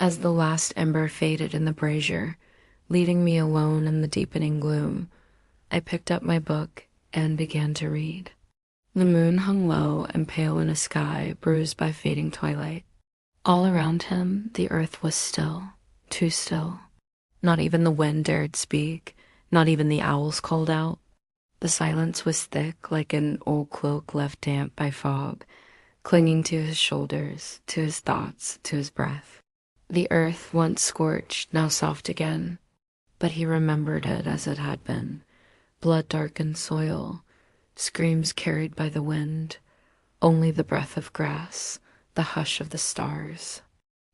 As the last ember faded in the brazier, leaving me alone in the deepening gloom, I picked up my book and began to read. The moon hung low and pale in a sky bruised by fading twilight. All around him, the earth was still, too still. Not even the wind dared speak, not even the owls called out. The silence was thick like an old cloak left damp by fog, clinging to his shoulders, to his thoughts, to his breath. The earth, once scorched, now soft again, but he remembered it as it had been. Blood-darkened soil, screams carried by the wind, only the breath of grass, the hush of the stars.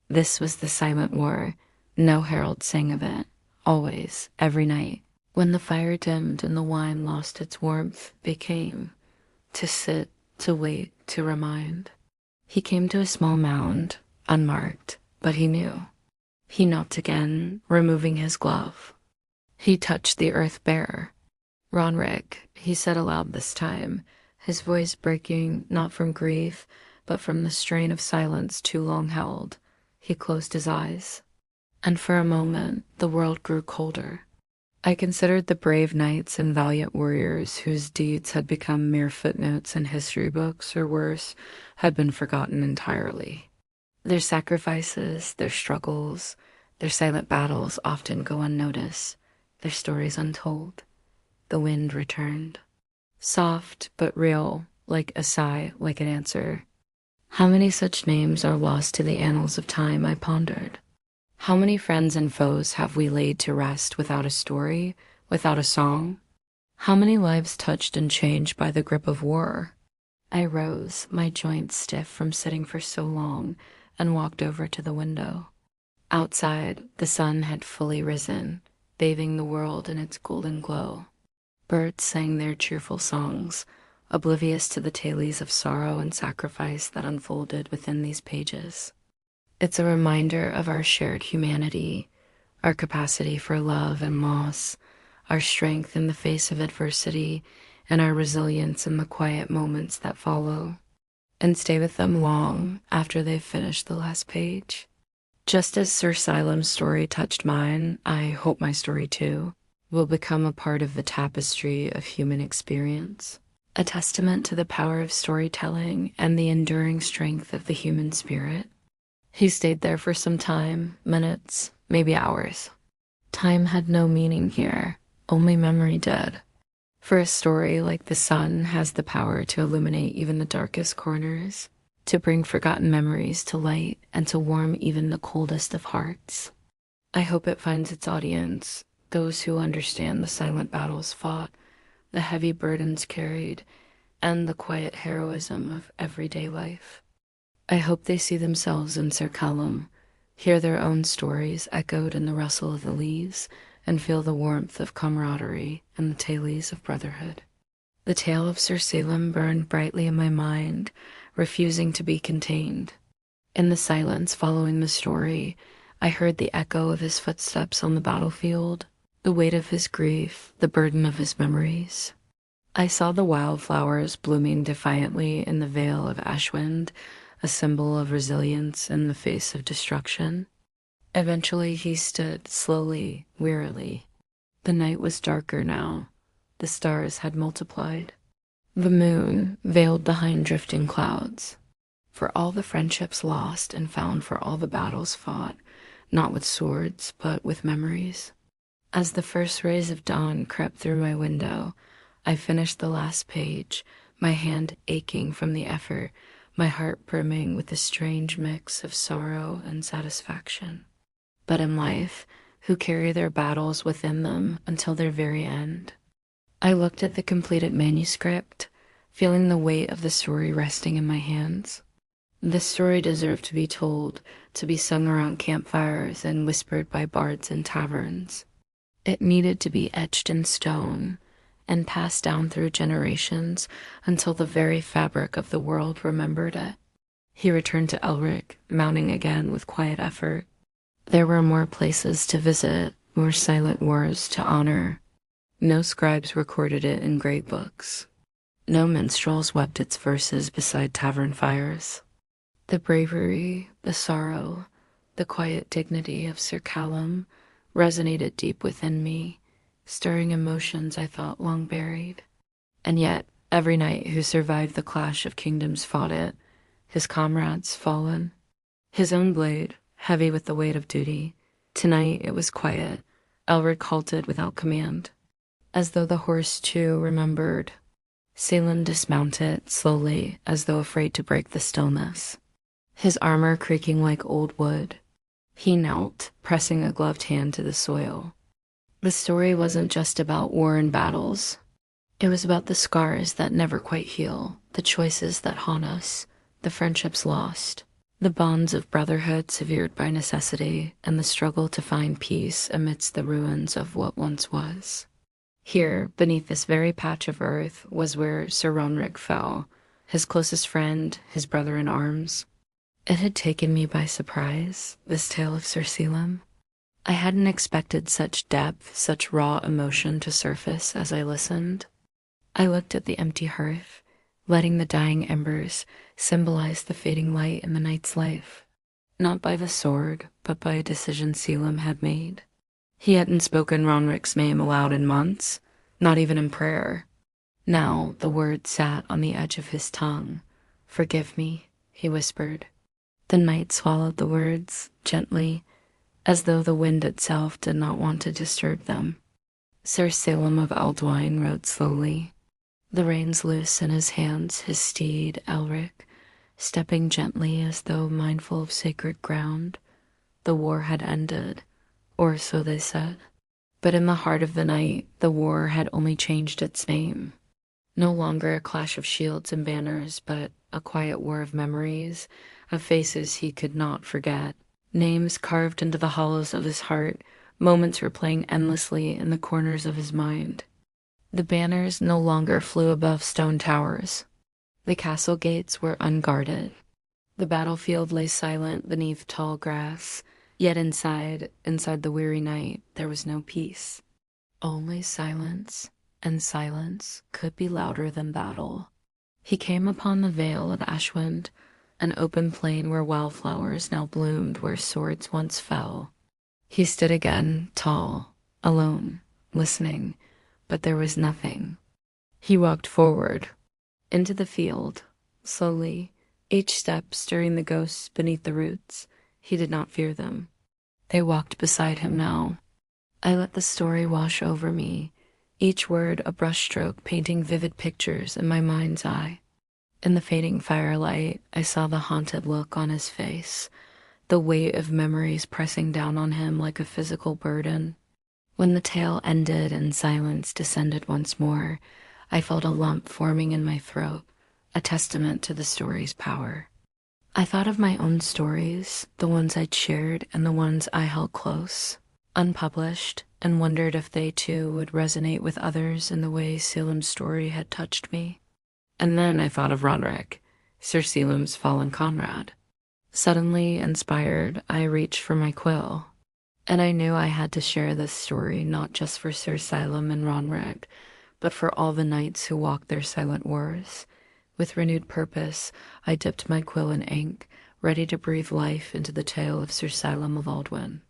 This was the silent war. No herald sang of it, always, every night. When the fire dimmed and the wine lost its warmth, became to sit, to wait, to remind. He came to a small mound, unmarked, but he knew. He knelt again, removing his glove. He touched the earth bare. Ronrick, he said aloud this time, his voice breaking not from grief, but from the strain of silence too long held. He closed his eyes, and for a moment the world grew colder. I considered the brave knights and valiant warriors whose deeds had become mere footnotes in history books, or worse, had been forgotten entirely. Their sacrifices, their struggles, their silent battles often go unnoticed, their stories untold. The wind returned, soft but real, like a sigh, like an answer. How many such names are lost to the annals of time, I pondered. How many friends and foes have we laid to rest without a story, without a song? How many lives touched and changed by the grip of war? I rose, my joints stiff from sitting for so long, and walked over to the window. Outside, the sun had fully risen, bathing the world in its golden glow. Birds sang their cheerful songs, oblivious to the tales of sorrow and sacrifice that unfolded within these pages. It's a reminder of our shared humanity, our capacity for love and loss, our strength in the face of adversity, and our resilience in the quiet moments that follow, and stay with them long after they've finished the last page. Just as Sir Silem's story touched mine, I hope my story too will become a part of the tapestry of human experience, a testament to the power of storytelling and the enduring strength of the human spirit. He stayed there for some time, minutes, maybe hours. Time had no meaning here, only memory did. For a story like the sun has the power to illuminate even the darkest corners, to bring forgotten memories to light, and to warm even the coldest of hearts. I hope it finds its audience, those who understand the silent battles fought, the heavy burdens carried, and the quiet heroism of everyday life. I hope they see themselves in Sir Callum, hear their own stories echoed in the rustle of the leaves, and feel the warmth of camaraderie and the tales of brotherhood. The tale of Sir Salem burned brightly in my mind, refusing to be contained. In the silence following the story, I heard the echo of his footsteps on the battlefield, the weight of his grief, the burden of his memories. I saw the wildflowers blooming defiantly in the vale of Ashwind, a symbol of resilience in the face of destruction. Eventually he stood slowly, wearily. The night was darker now. The stars had multiplied. The moon veiled behind drifting clouds. For all the friendships lost and found, for all the battles fought, not with swords, but with memories. As the first rays of dawn crept through my window, I finished the last page, my hand aching from the effort, my heart brimming with a strange mix of sorrow and satisfaction. But in life, who carry their battles within them until their very end? I looked at the completed manuscript, feeling the weight of the story resting in my hands. This story deserved to be told, to be sung around campfires and whispered by bards in taverns. It needed to be etched in stone and passed down through generations until the very fabric of the world remembered it. He returned to Elric, mounting again with quiet effort. There were more places to visit, more silent wars to honor. No scribes recorded it in great books. No minstrels wept its verses beside tavern fires. The bravery, the sorrow, The quiet dignity of Sir Callum resonated deep within me, stirring emotions I thought long buried. And yet, every knight who survived the clash of kingdoms fought it, his comrades fallen. His own blade, heavy with the weight of duty. Tonight it was quiet. Elric halted without command, as though the horse too remembered. Salem dismounted slowly, as though afraid to break the stillness, his armor creaking like old wood. He knelt, pressing a gloved hand to the soil. The story wasn't just about war and battles. It was about the scars that never quite heal, the choices that haunt us, the friendships lost, the bonds of brotherhood severed by necessity, and the struggle to find peace amidst the ruins of what once was. Here, beneath this very patch of earth, was where Sir Ronric fell, his closest friend, his brother in arms. It had taken me by surprise, this tale of Sir Selim. I hadn't expected such depth, such raw emotion to surface as I listened. I looked at the empty hearth, letting the dying embers symbolize the fading light in the knight's life. Not by the sword, but by a decision Selim had made. He hadn't spoken Ronric's name aloud in months, not even in prayer. Now the word sat on the edge of his tongue. "Forgive me," he whispered. The knight swallowed the words, gently, as though the wind itself did not want to disturb them. Sir Salem of Aldwine rode slowly, the reins loose in his hands, his steed, Elric, stepping gently as though mindful of sacred ground. The war had ended, or so they said. But in the heart of the night, the war had only changed its name. No longer a clash of shields and banners, but a quiet war of memories, of faces he could not forget, names carved into the hollows of his heart, moments replaying endlessly in the corners of his mind. The banners no longer flew above stone towers. The castle gates were unguarded. The battlefield lay silent beneath tall grass, yet inside the weary night, there was no peace. Only silence, and silence could be louder than battle. He came upon the Vale of Ashwind, an open plain where wildflowers now bloomed where swords once fell. He stood again, tall, alone, listening, but there was nothing. He walked forward, into the field, slowly, each step stirring the ghosts beneath the roots. He did not fear them. They walked beside him now. I let the story wash over me, each word a brushstroke painting vivid pictures in my mind's eye. In the fading firelight, I saw the haunted look on his face, the weight of memories pressing down on him like a physical burden. When the tale ended and silence descended once more, I felt a lump forming in my throat, a testament to the story's power. I thought of my own stories, the ones I'd shared and the ones I held close, unpublished, and wondered if they too would resonate with others in the way Selim's story had touched me. And then I thought of Ronric, Sir Selim's fallen comrade. Suddenly inspired, I reached for my quill, and I knew I had to share this story not just for Sir Selim and Ronric, but for all the knights who walked their silent wars. With renewed purpose, I dipped my quill in ink, ready to breathe life into the tale of Sir Selim of Aldwyn.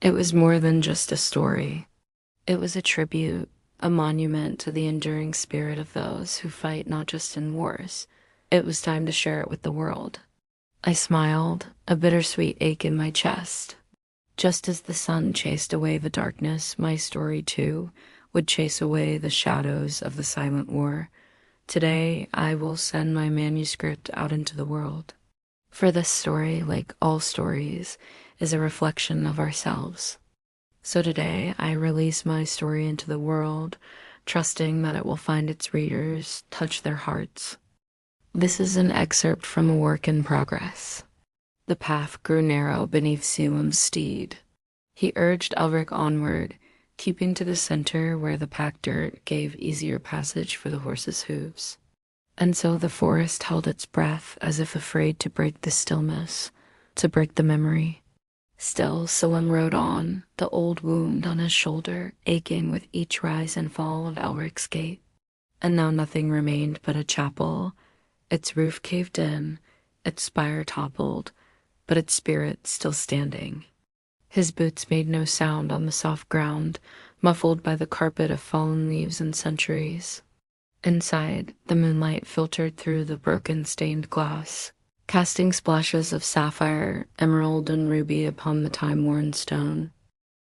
It was more than just a story. It was a tribute, a monument to the enduring spirit of those who fight not just in wars. It was time to share it with the world. I smiled, a bittersweet ache in my chest. Just as the sun chased away the darkness, my story too would chase away the shadows of the silent war. Today, I will send my manuscript out into the world. For this story, like all stories, is a reflection of ourselves. So today, I release my story into the world, trusting that it will find its readers, touch their hearts. This is an excerpt from a work in progress. The path grew narrow beneath Selim's steed. He urged Elric onward, keeping to the center where the packed dirt gave easier passage for the horse's hooves. And so the forest held its breath as if afraid to break the stillness, to break the memory. Still, Selim rode on, the old wound on his shoulder aching with each rise and fall of Elric's gate. And now nothing remained but a chapel, its roof caved in, its spire toppled, but its spirit still standing. His boots made no sound on the soft ground, muffled by the carpet of fallen leaves and centuries. Inside, the moonlight filtered through the broken stained glass, casting splashes of sapphire, emerald, and ruby upon the time-worn stone.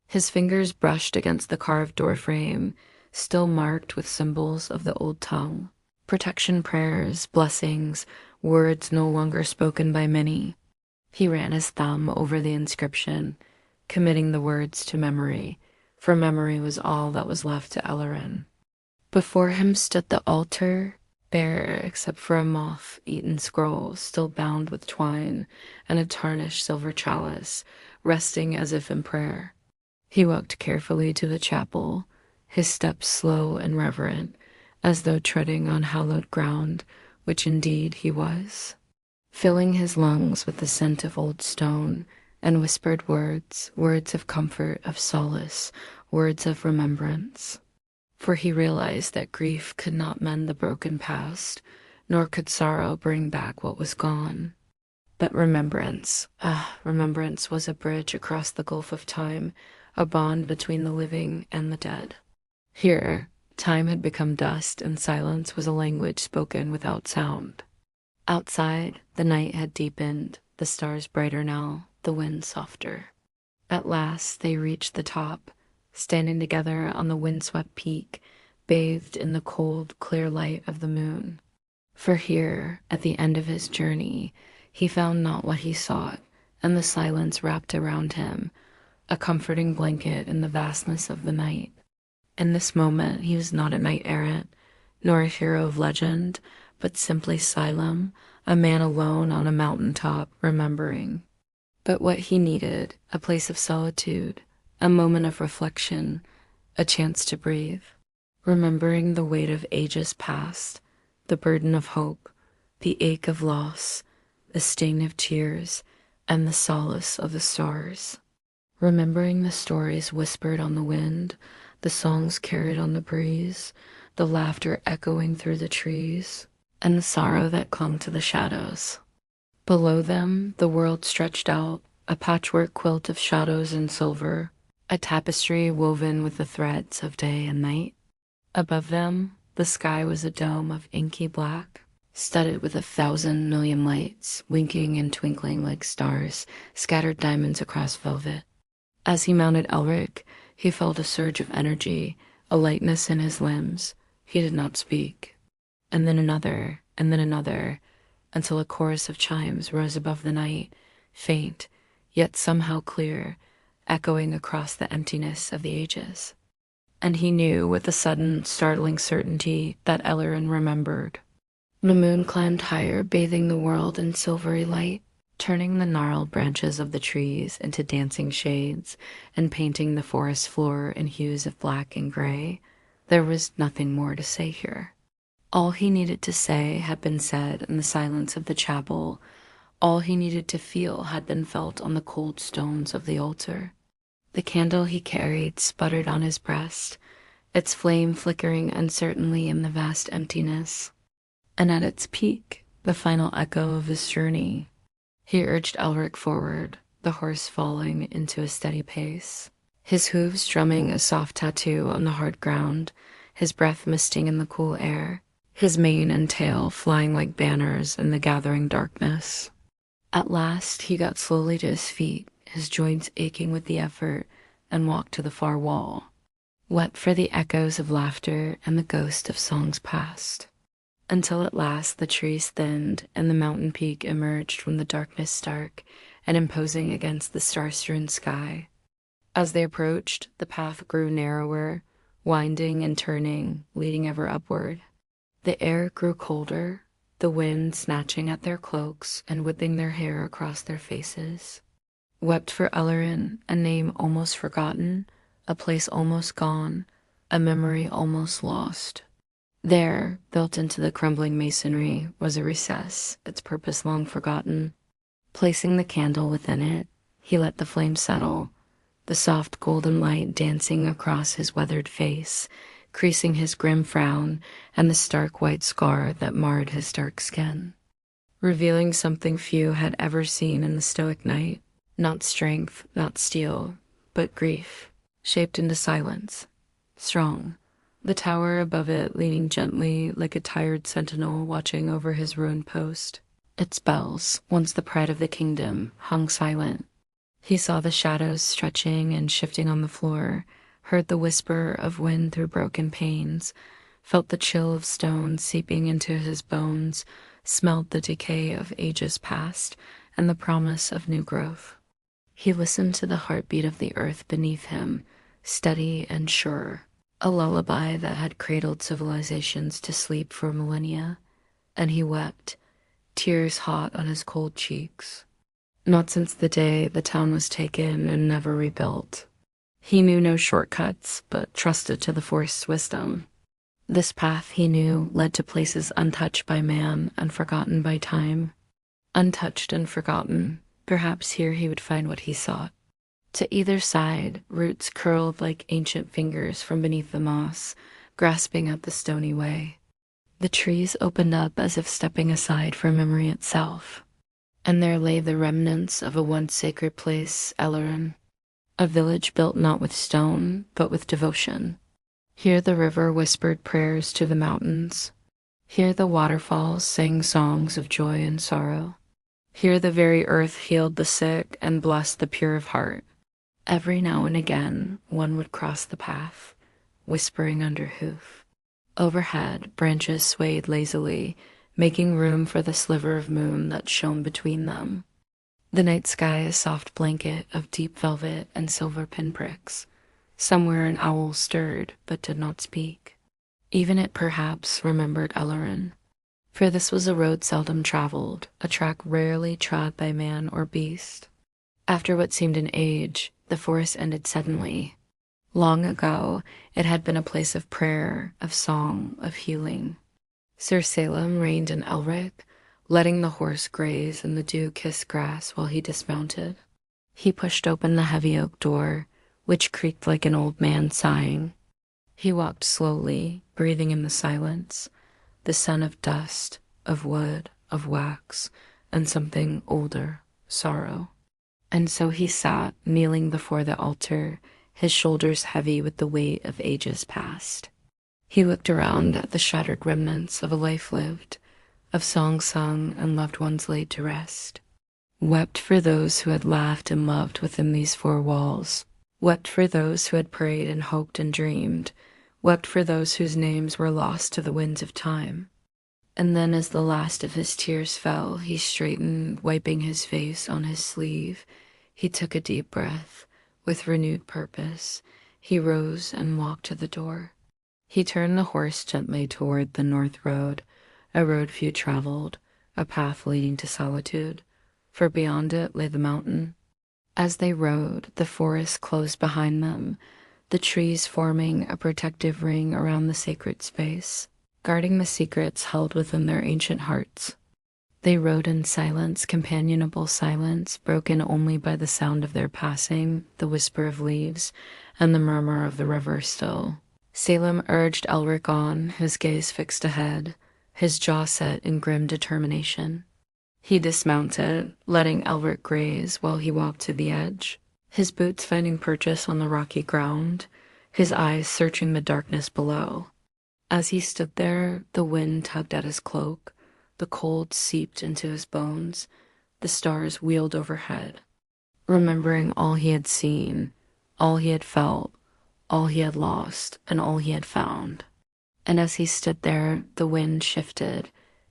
His fingers brushed against the carved doorframe, still marked with symbols of the old tongue. Protection prayers, blessings, words no longer spoken by many. He ran his thumb over the inscription, committing the words to memory, for memory was all that was left to Ellerin. Before him stood the altar, bare except for a moth-eaten scroll still bound with twine and a tarnished silver chalice, resting as if in prayer. He walked carefully to the chapel, his steps slow and reverent, as though treading on hallowed ground, which indeed he was. Filling his lungs with the scent of old stone, and whispered words, words of comfort, of solace, words of remembrance. For he realized that grief could not mend the broken past, nor could sorrow bring back what was gone. But remembrance was a bridge across the gulf of time, a bond between the living and the dead. Here, time had become dust, and silence was a language spoken without sound. Outside, the night had deepened, the stars brighter now, the wind softer. At last they reached the top, standing together on the windswept peak, bathed in the cold, clear light of the moon. For here, at the end of his journey, he found not what he sought, and the silence wrapped around him, a comforting blanket in the vastness of the night. In this moment he was not a knight-errant, nor a hero of legend, but simply Silam, a man alone on a mountain-top, remembering. But what he needed, a place of solitude, a moment of reflection, a chance to breathe, remembering the weight of ages past, the burden of hope, the ache of loss, the sting of tears, and the solace of the stars. Remembering the stories whispered on the wind, the songs carried on the breeze, the laughter echoing through the trees, and the sorrow that clung to the shadows. Below them, the world stretched out, a patchwork quilt of shadows and silver, a tapestry woven with the threads of day and night. Above them, the sky was a dome of inky black, studded with 1,000 million lights, winking and twinkling like stars, scattered diamonds across velvet. As he mounted Elric, he felt a surge of energy, a lightness in his limbs. He did not speak. And then another, until a chorus of chimes rose above the night, faint, yet somehow clear, echoing across the emptiness of the ages. And he knew with a sudden, startling certainty that Ellerin remembered. The moon climbed higher, bathing the world in silvery light, turning the gnarled branches of the trees into dancing shades and painting the forest floor in hues of black and gray. There was nothing more to say here. All he needed to say had been said in the silence of the chapel. All he needed to feel had been felt on the cold stones of the altar. The candle he carried sputtered on his breast, its flame flickering uncertainly in the vast emptiness. And at its peak, the final echo of his journey, he urged Elric forward, the horse falling into a steady pace, his hooves drumming a soft tattoo on the hard ground, his breath misting in the cool air, his mane and tail flying like banners in the gathering darkness. At last he got slowly to his feet, his joints aching with the effort, and walked to the far wall, wet for the echoes of laughter and the ghost of songs past. Until at last the trees thinned and the mountain peak emerged from the darkness stark and imposing against the star-strewn sky. As they approached, the path grew narrower, winding and turning, leading ever upward. The air grew colder, the wind snatching at their cloaks and whipping their hair across their faces. Wept for Ellerin, a name almost forgotten, a place almost gone, a memory almost lost. There, built into the crumbling masonry, was a recess, its purpose long forgotten. Placing the candle within it, he let the flame settle, the soft golden light dancing across his weathered face, creasing his grim frown and the stark white scar that marred his dark skin. revealing something few had ever seen in the stoic night. Not strength, not steel, but grief, shaped into silence. Strong. The tower above it leaning gently like a tired sentinel watching over his ruined post. Its bells, once the pride of the kingdom, hung silent. He saw the shadows stretching and shifting on the floor, heard the whisper of wind through broken panes, felt the chill of stone seeping into his bones, smelled the decay of ages past and the promise of new growth. He listened to the heartbeat of the earth beneath him, steady and sure, a lullaby that had cradled civilizations to sleep for millennia, and he wept, tears hot on his cold cheeks. Not since the day the town was taken and never rebuilt. He knew no shortcuts, but trusted to the forest's wisdom. This path, he knew, led to places untouched by man and forgotten by time. Untouched and forgotten, perhaps here he would find what he sought. To either side, roots curled like ancient fingers from beneath the moss, grasping at the stony way. The trees opened up as if stepping aside for memory itself. And there lay the remnants of a once sacred place, Ellerin, a village built not with stone, but with devotion. Here the river whispered prayers to the mountains. Here the waterfalls sang songs of joy and sorrow. Here the very earth healed the sick and blessed the pure of heart. Every now and again, one would cross the path, whispering under hoof. Overhead, branches swayed lazily, making room for the sliver of moon that shone between them. The night sky a soft blanket of deep velvet and silver pinpricks. Somewhere an owl stirred, but did not speak. Even it perhaps remembered Ellerin. For this was a road seldom traveled, a track rarely trod by man or beast. After what seemed an age, the forest ended suddenly. Long ago, it had been a place of prayer, of song, of healing. Sir Salem reined in Elric, letting the horse graze in the dew-kissed grass while he dismounted. He pushed open the heavy oak door, which creaked like an old man sighing. He walked slowly, breathing in the silence, the scent of dust, of wood, of wax, and something older, sorrow. And so he sat, kneeling before the altar, his shoulders heavy with the weight of ages past. He looked around at the shattered remnants of a life lived, of songs sung and loved ones laid to rest. Wept for those who had laughed and loved within these four walls. Wept for those who had prayed and hoped and dreamed. Wept for those whose names were lost to the winds of time. And then as the last of his tears fell, he straightened, wiping his face on his sleeve. He took a deep breath. With renewed purpose, he rose and walked to the door. He turned the horse gently toward the north road, a road few traveled, a path leading to solitude, for beyond it lay the mountain. As they rode, the forest closed behind them, the trees forming a protective ring around the sacred space, guarding the secrets held within their ancient hearts. They rode in silence, companionable silence, broken only by the sound of their passing, the whisper of leaves, and the murmur of the river still. Salem urged Elric on, his gaze fixed ahead, his jaw set in grim determination. He dismounted, letting Elric graze while he walked to the edge, his boots finding purchase on the rocky ground, his eyes searching the darkness below. As he stood there, the wind tugged at his cloak, the cold seeped into his bones, the stars wheeled overhead. Remembering all he had seen, all he had felt, all he had lost, and all he had found. And as he stood there, the wind shifted,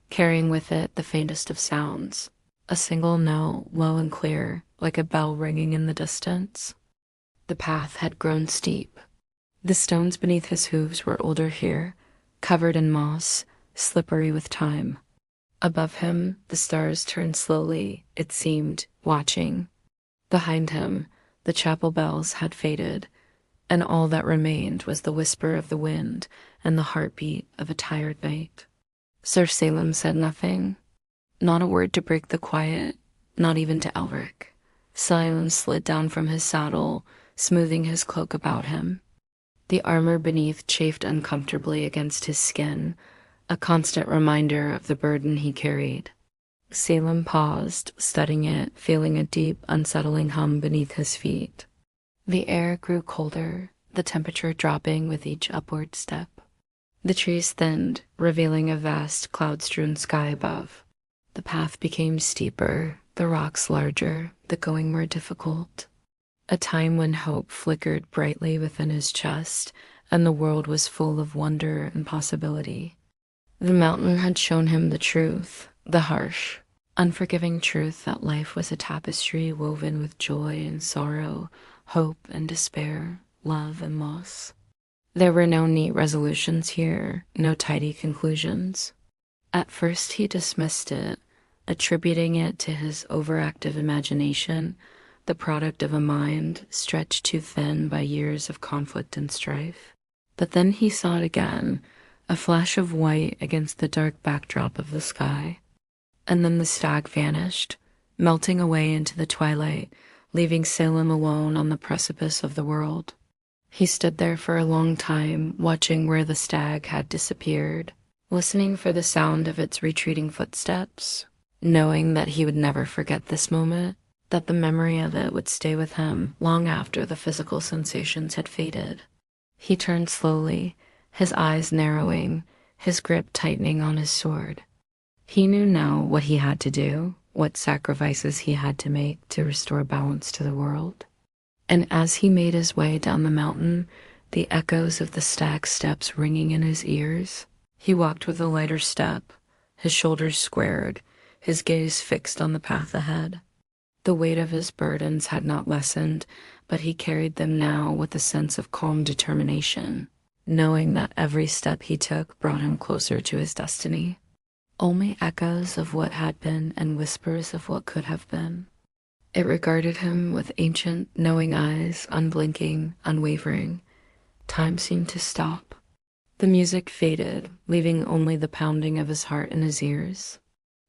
carrying with it the faintest of sounds, a single note, low and clear, like a bell ringing in the distance. The path had grown steep. The stones beneath his hooves were older here, covered in moss, slippery with time. Above him, the stars turned slowly, it seemed, watching. Behind him, the chapel bells had faded, and all that remained was the whisper of the wind and the heartbeat of a tired night. Sir Salem said nothing, not a word to break the quiet, not even to Elric. Silence slid down from his saddle, smoothing his cloak about him. The armor beneath chafed uncomfortably against his skin, a constant reminder of the burden he carried. Salem paused, studying it, feeling a deep, unsettling hum beneath his feet. The air grew colder, the temperature dropping with each upward step. The trees thinned, revealing a vast, cloud-strewn sky above. The path became steeper, the rocks larger, the going more difficult. A time when hope flickered brightly within his chest, and the world was full of wonder and possibility. The mountain had shown him the truth, the harsh, unforgiving truth that life was a tapestry woven with joy and sorrow, hope and despair, love and loss. There were no neat resolutions here, no tidy conclusions. At first he dismissed it, attributing it to his overactive imagination, the product of a mind stretched too thin by years of conflict and strife. But then he saw it again, a flash of white against the dark backdrop of the sky. And then the stag vanished, melting away into the twilight, leaving Salem alone on the precipice of the world. He stood there for a long time, watching where the stag had disappeared, listening for the sound of its retreating footsteps, knowing that he would never forget this moment, that the memory of it would stay with him long after the physical sensations had faded. He turned slowly, his eyes narrowing, his grip tightening on his sword. He knew now what he had to do, what sacrifices he had to make to restore balance to the world. And as he made his way down the mountain, the echoes of the stag's steps ringing in his ears, he walked with a lighter step, his shoulders squared, his gaze fixed on the path ahead. The weight of his burdens had not lessened, but he carried them now with a sense of calm determination, knowing that every step he took brought him closer to his destiny. Only echoes of what had been and whispers of what could have been. It regarded him with ancient, knowing eyes, unblinking, unwavering. Time seemed to stop. The music faded, leaving only the pounding of his heart in his ears.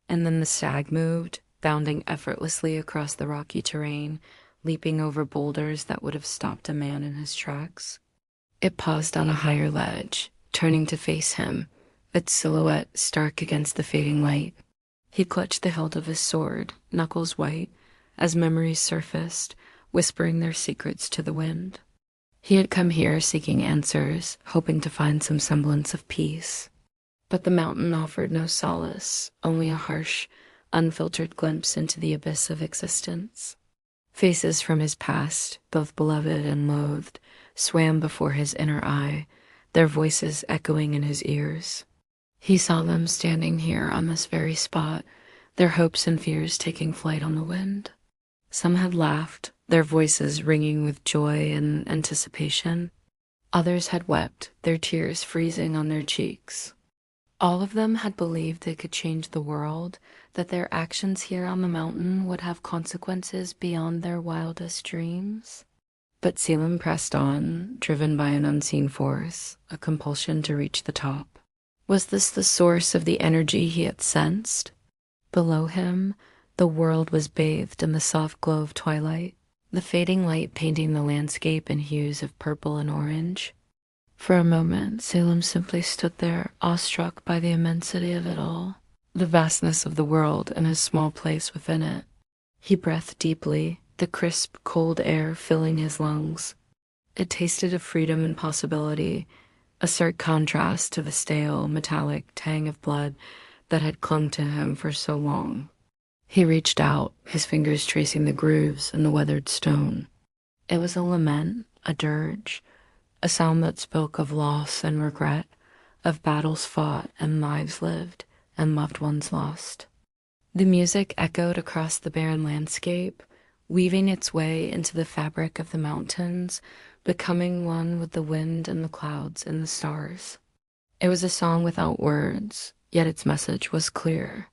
And then the stag moved, bounding effortlessly across the rocky terrain, leaping over boulders that would have stopped a man in his tracks. It paused on a higher ledge, turning to face him, its silhouette stark against the fading light. He clutched the hilt of his sword, knuckles white, as memories surfaced, whispering their secrets to the wind. He had come here seeking answers, hoping to find some semblance of peace. But the mountain offered no solace, only a harsh, unfiltered glimpse into the abyss of existence. Faces from his past, both beloved and loathed, swam before his inner eye, their voices echoing in his ears. He saw them standing here on this very spot, their hopes and fears taking flight on the wind. Some had laughed, their voices ringing with joy and anticipation. Others had wept, their tears freezing on their cheeks. All of them had believed they could change the world, that their actions here on the mountain would have consequences beyond their wildest dreams. But Salem pressed on, driven by an unseen force, a compulsion to reach the top. Was this the source of the energy he had sensed? Below him, the world was bathed in the soft glow of twilight, the fading light painting the landscape in hues of purple and orange. For a moment, Salem simply stood there, awestruck by the immensity of it all, the vastness of the world and his small place within it. He breathed deeply, the crisp, cold air filling his lungs. It tasted of freedom and possibility, a stark contrast to the stale, metallic tang of blood that had clung to him for so long. He reached out, his fingers tracing the grooves in the weathered stone. It was a lament, a dirge, a sound that spoke of loss and regret, of battles fought and lives lived and loved ones lost. The music echoed across the barren landscape, weaving its way into the fabric of the mountains, becoming one with the wind and the clouds and the stars. It was a song without words, yet its message was clear.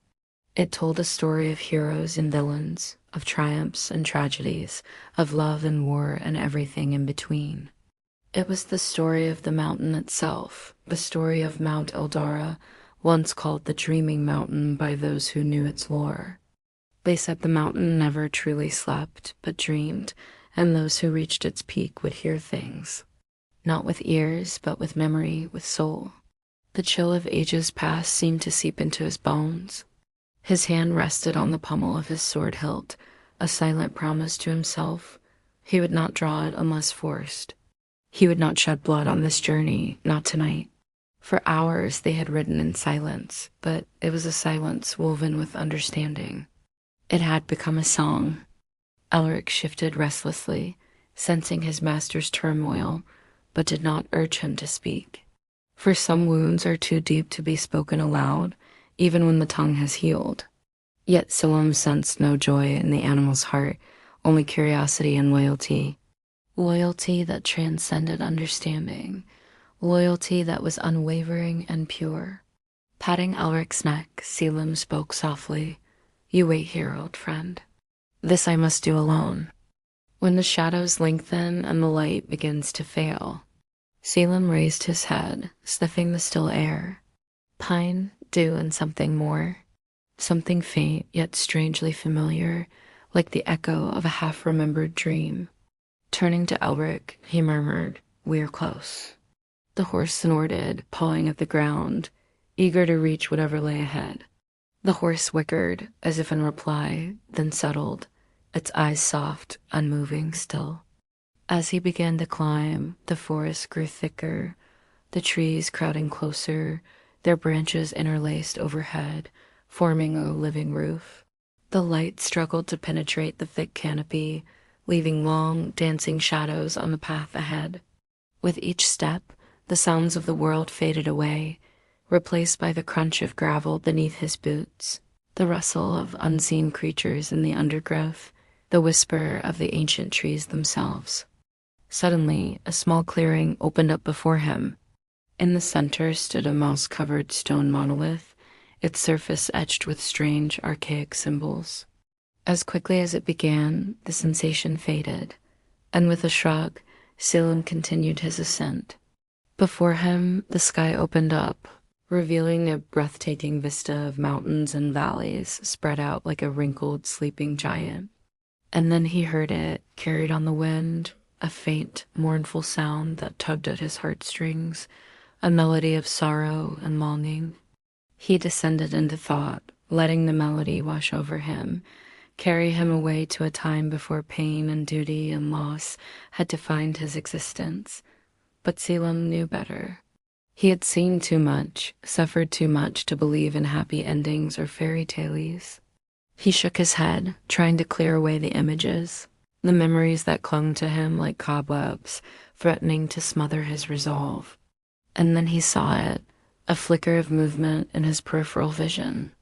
It told a story of heroes and villains, of triumphs and tragedies, of love and war and everything in between. It was the story of the mountain itself, the story of Mount Eldara, once called the Dreaming Mountain by those who knew its lore. They said the mountain never truly slept, but dreamed, and those who reached its peak would hear things. Not with ears, but with memory, with soul. The chill of ages past seemed to seep into his bones. His hand rested on the pommel of his sword hilt, a silent promise to himself. He would not draw it unless forced. He would not shed blood on this journey, not tonight. For hours they had ridden in silence, but it was a silence woven with understanding. It had become a song. Elric shifted restlessly, sensing his master's turmoil, but did not urge him to speak. For some wounds are too deep to be spoken aloud, even when the tongue has healed. Yet Silam sensed no joy in the animal's heart, only curiosity and loyalty. Loyalty that transcended understanding. Loyalty that was unwavering and pure. Patting Elric's neck, Selim spoke softly. "You wait here, old friend. This I must do alone." When the shadows lengthen and the light begins to fail, Selim raised his head, sniffing the still air. Pine, dew, and something more. Something faint, yet strangely familiar, like the echo of a half-remembered dream. Turning to Elric, he murmured, "We're close." The horse snorted, pawing at the ground, eager to reach whatever lay ahead. The horse whickered, as if in reply, then settled, its eyes soft, unmoving still. As he began to climb, the forest grew thicker, the trees crowding closer, their branches interlaced overhead, forming a living roof. The light struggled to penetrate the thick canopy, leaving long, dancing shadows on the path ahead. With each step, the sounds of the world faded away, replaced by the crunch of gravel beneath his boots, the rustle of unseen creatures in the undergrowth, the whisper of the ancient trees themselves. Suddenly, a small clearing opened up before him. In the center stood a moss-covered stone monolith, its surface etched with strange, archaic symbols. As quickly as it began, the sensation faded, and with a shrug, Selim continued his ascent. Before him, the sky opened up, revealing a breathtaking vista of mountains and valleys spread out like a wrinkled, sleeping giant. And then he heard it, carried on the wind, a faint, mournful sound that tugged at his heartstrings, a melody of sorrow and longing. He descended into thought, letting the melody wash over him, carry him away to a time before pain and duty and loss had defined his existence. But Selim knew better. He had seen too much, suffered too much to believe in happy endings or fairy tales. He shook his head, trying to clear away the images, the memories that clung to him like cobwebs, threatening to smother his resolve. And then he saw it, a flicker of movement in his peripheral vision.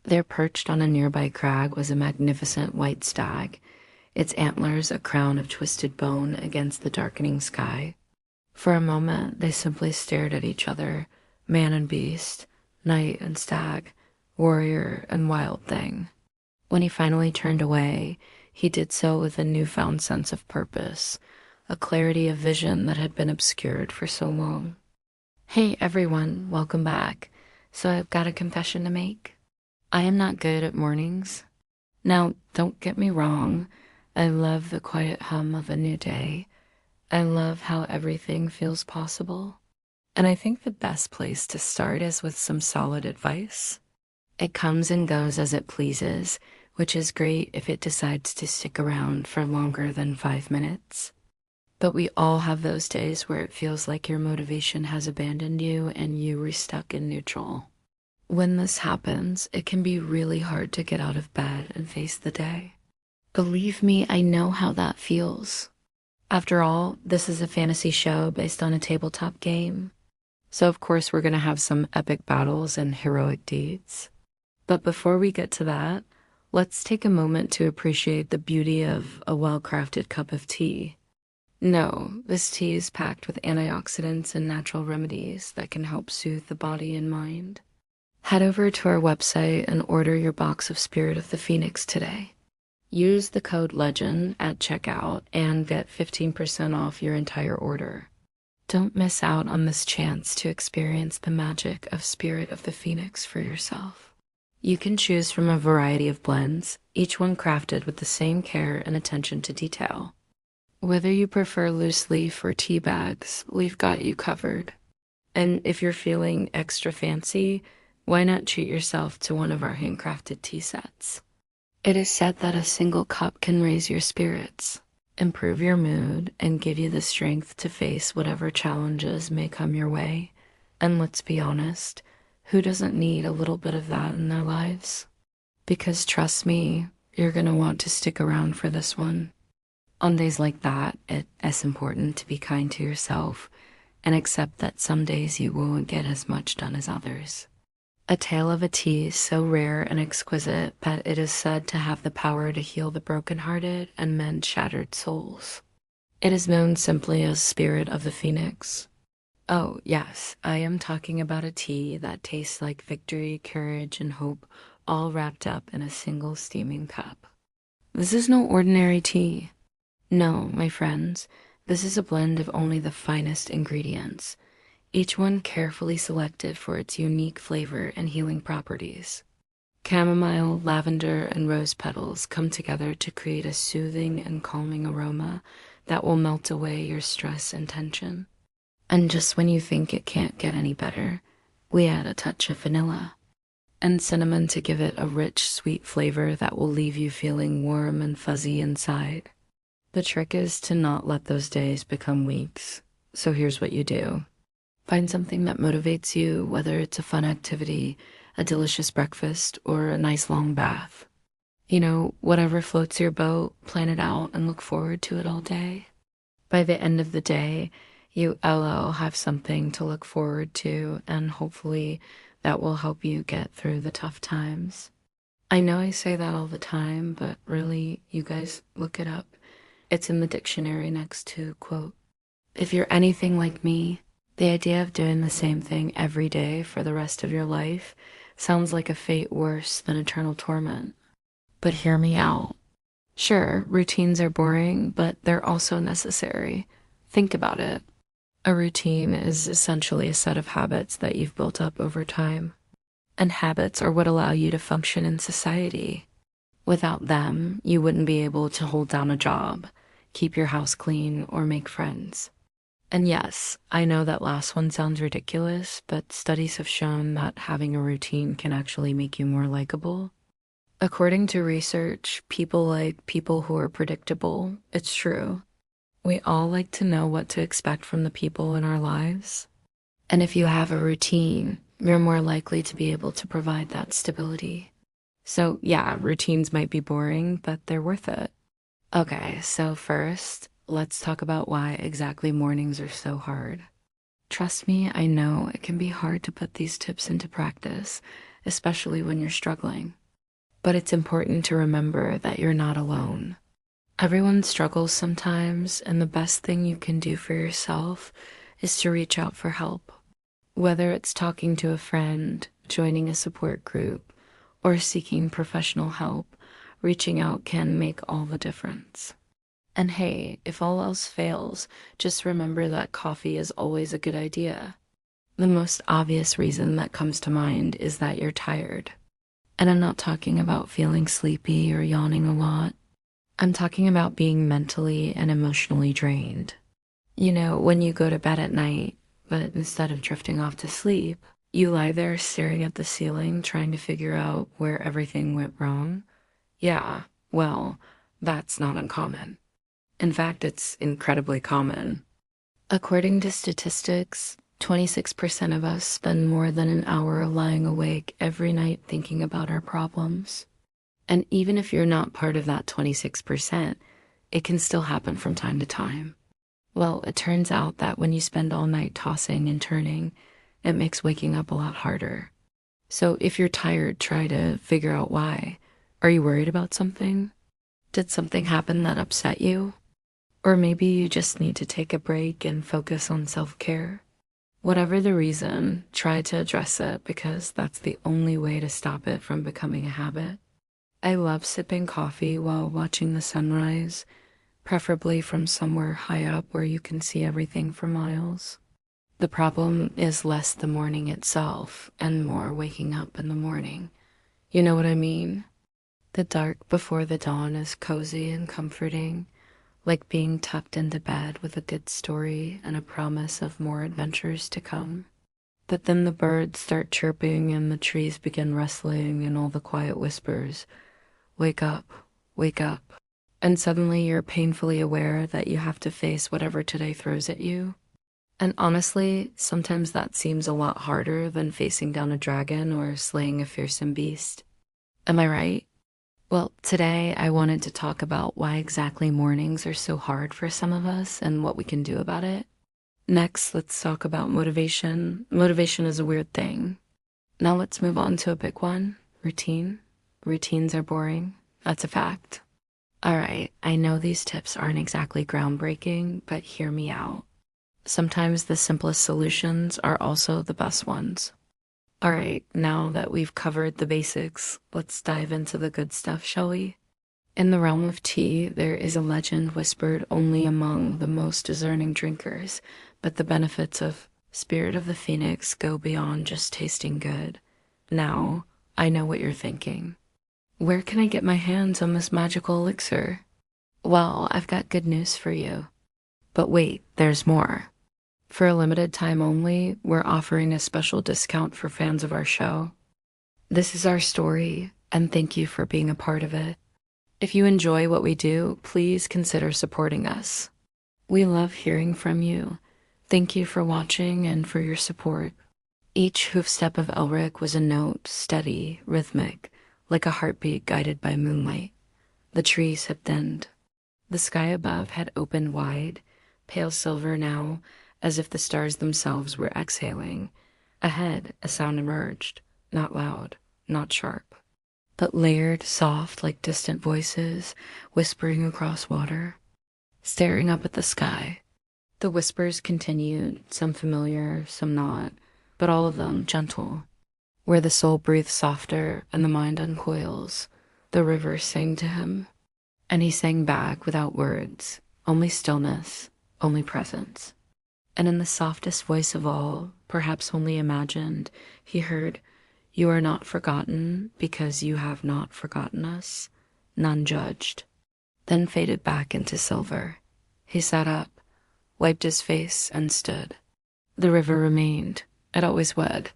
There, perched on a nearby crag, was a magnificent white stag, its antlers a crown of twisted bone against the darkening sky. For a moment, they simply stared at each other, man and beast, knight and stag, warrior and wild thing. When he finally turned away, he did so with a newfound sense of purpose, a clarity of vision that had been obscured for so long. "Hey everyone, welcome back. So I've got a confession to make. I am not good at mornings. Now, don't get me wrong, I love the quiet hum of a new day. I love how everything feels possible. And I think the best place to start is with some solid advice. It comes and goes as it pleases, which is great if it decides to stick around for longer than 5 minutes. But we all have those days where it feels like your motivation has abandoned you and you were stuck in neutral. When this happens, it can be really hard to get out of bed and face the day. Believe me, I know how that feels. After all, this is a fantasy show based on a tabletop game. So of course we're going to have some epic battles and heroic deeds. But before we get to that, let's take a moment to appreciate the beauty of a well-crafted cup of tea. No, this tea is packed with antioxidants and natural remedies that can help soothe the body and mind. Head over to our website and order your box of Spirit of the Phoenix today. Use the code LEGEND at checkout and get 15% off your entire order. Don't miss out on this chance to experience the magic of Spirit of the Phoenix for yourself. You can choose from a variety of blends, each one crafted with the same care and attention to detail. Whether you prefer loose leaf or tea bags, we've got you covered. And if you're feeling extra fancy, Why not treat yourself to one of our handcrafted tea sets? It is said that a single cup can raise your spirits, improve your mood, and give you the strength to face whatever challenges may come your way. And let's be honest, who doesn't need a little bit of that in their lives? Because trust me, you're gonna want to stick around for this one. On days like that, it's important to be kind to yourself and accept that some days you won't get as much done as others. A tale of a tea so rare and exquisite that it is said to have the power to heal the brokenhearted and mend shattered souls. It is known simply as Spirit of the Phoenix. Oh, yes, I am talking about a tea that tastes like victory, courage, and hope, all wrapped up in a single steaming cup. This is no ordinary tea. No, my friends, this is a blend of only the finest ingredients, each one carefully selected for its unique flavor and healing properties. Chamomile, lavender, and rose petals come together to create a soothing and calming aroma that will melt away your stress and tension. And just when you think it can't get any better, we add a touch of vanilla and cinnamon to give it a rich, sweet flavor that will leave you feeling warm and fuzzy inside. The trick is to not let those days become weeks. So here's what you do. Find something that motivates you, whether it's a fun activity, a delicious breakfast, or a nice long bath. You know, whatever floats your boat, plan it out and look forward to it all day. By the end of the day, you will have something to look forward to, and hopefully that will help you get through the tough times. I know I say that all the time, but really, you guys look it up. It's in the dictionary next to, quote, "If you're anything like me, the idea of doing the same thing every day for the rest of your life sounds like a fate worse than eternal torment." But hear me out. Sure, routines are boring, but they're also necessary. Think about it. A routine is essentially a set of habits that you've built up over time. And habits are what allow you to function in society. Without them, you wouldn't be able to hold down a job, keep your house clean, or make friends. And yes, I know that last one sounds ridiculous, but studies have shown that having a routine can actually make you more likable. According to research, people like people who are predictable. It's true. We all like to know what to expect from the people in our lives. And if you have a routine, you're more likely to be able to provide that stability. So yeah, routines might be boring, but they're worth it. Okay, so first, let's talk about why exactly mornings are so hard. Trust me, I know it can be hard to put these tips into practice, especially when you're struggling. But it's important to remember that you're not alone. Everyone struggles sometimes, and the best thing you can do for yourself is to reach out for help. Whether it's talking to a friend, joining a support group, or seeking professional help, reaching out can make all the difference. And hey, if all else fails, just remember that coffee is always a good idea. The most obvious reason that comes to mind is that you're tired. And I'm not talking about feeling sleepy or yawning a lot. I'm talking about being mentally and emotionally drained. You know, when you go to bed at night, but instead of drifting off to sleep, you lie there staring at the ceiling trying to figure out where everything went wrong. Yeah, well, that's not uncommon. In fact, it's incredibly common. According to statistics, 26% of us spend more than an hour lying awake every night thinking about our problems. And even if you're not part of that 26%, it can still happen from time to time. Well, it turns out that when you spend all night tossing and turning, it makes waking up a lot harder. So if you're tired, try to figure out why. Are you worried about something? Did something happen that upset you? Or maybe you just need to take a break and focus on self-care. Whatever the reason, try to address it because that's the only way to stop it from becoming a habit. I love sipping coffee while watching the sunrise, preferably from somewhere high up where you can see everything for miles. The problem is less the morning itself and more waking up in the morning. You know what I mean? The dark before the dawn is cozy and comforting, like being tucked into bed with a good story and a promise of more adventures to come. But then the birds start chirping and the trees begin rustling and all the quiet whispers, wake up, wake up. And suddenly you're painfully aware that you have to face whatever today throws at you. And honestly, sometimes that seems a lot harder than facing down a dragon or slaying a fearsome beast. Am I right? Well, today I wanted to talk about why exactly mornings are so hard for some of us and what we can do about it. Next, let's talk about motivation. Motivation is a weird thing. Now let's move on to a big one, routine. Routines are boring. That's a fact. All right, I know these tips aren't exactly groundbreaking, but hear me out. Sometimes the simplest solutions are also the best ones. All right, now that we've covered the basics, let's dive into the good stuff, shall we? In the realm of tea, there is a legend whispered only among the most discerning drinkers, but the benefits of Spirit of the Phoenix go beyond just tasting good. Now, I know what you're thinking. Where can I get my hands on this magical elixir? Well, I've got good news for you. But wait, there's more. For a limited time only, we're offering a special discount for fans of our show. This is our story, and thank you for being a part of it. If you enjoy what we do, please consider supporting us. We love hearing from you. Thank you for watching and for your support. Each hoof step of Elric was a note, steady, rhythmic, like a heartbeat guided by moonlight. The trees had thinned. The sky above had opened wide, pale silver now, as if the stars themselves were exhaling. Ahead, a sound emerged, not loud, not sharp, but layered, soft like distant voices, whispering across water. Staring up at the sky, the whispers continued, some familiar, some not, but all of them gentle. Where the soul breathes softer and the mind uncoils, the river sang to him. And he sang back without words, only stillness, only presence. And in the softest voice of all, perhaps only imagined, he heard, "You are not forgotten because you have not forgotten us, none judged." Then faded back into silver. He sat up, wiped his face, and stood. The river remained. It always would.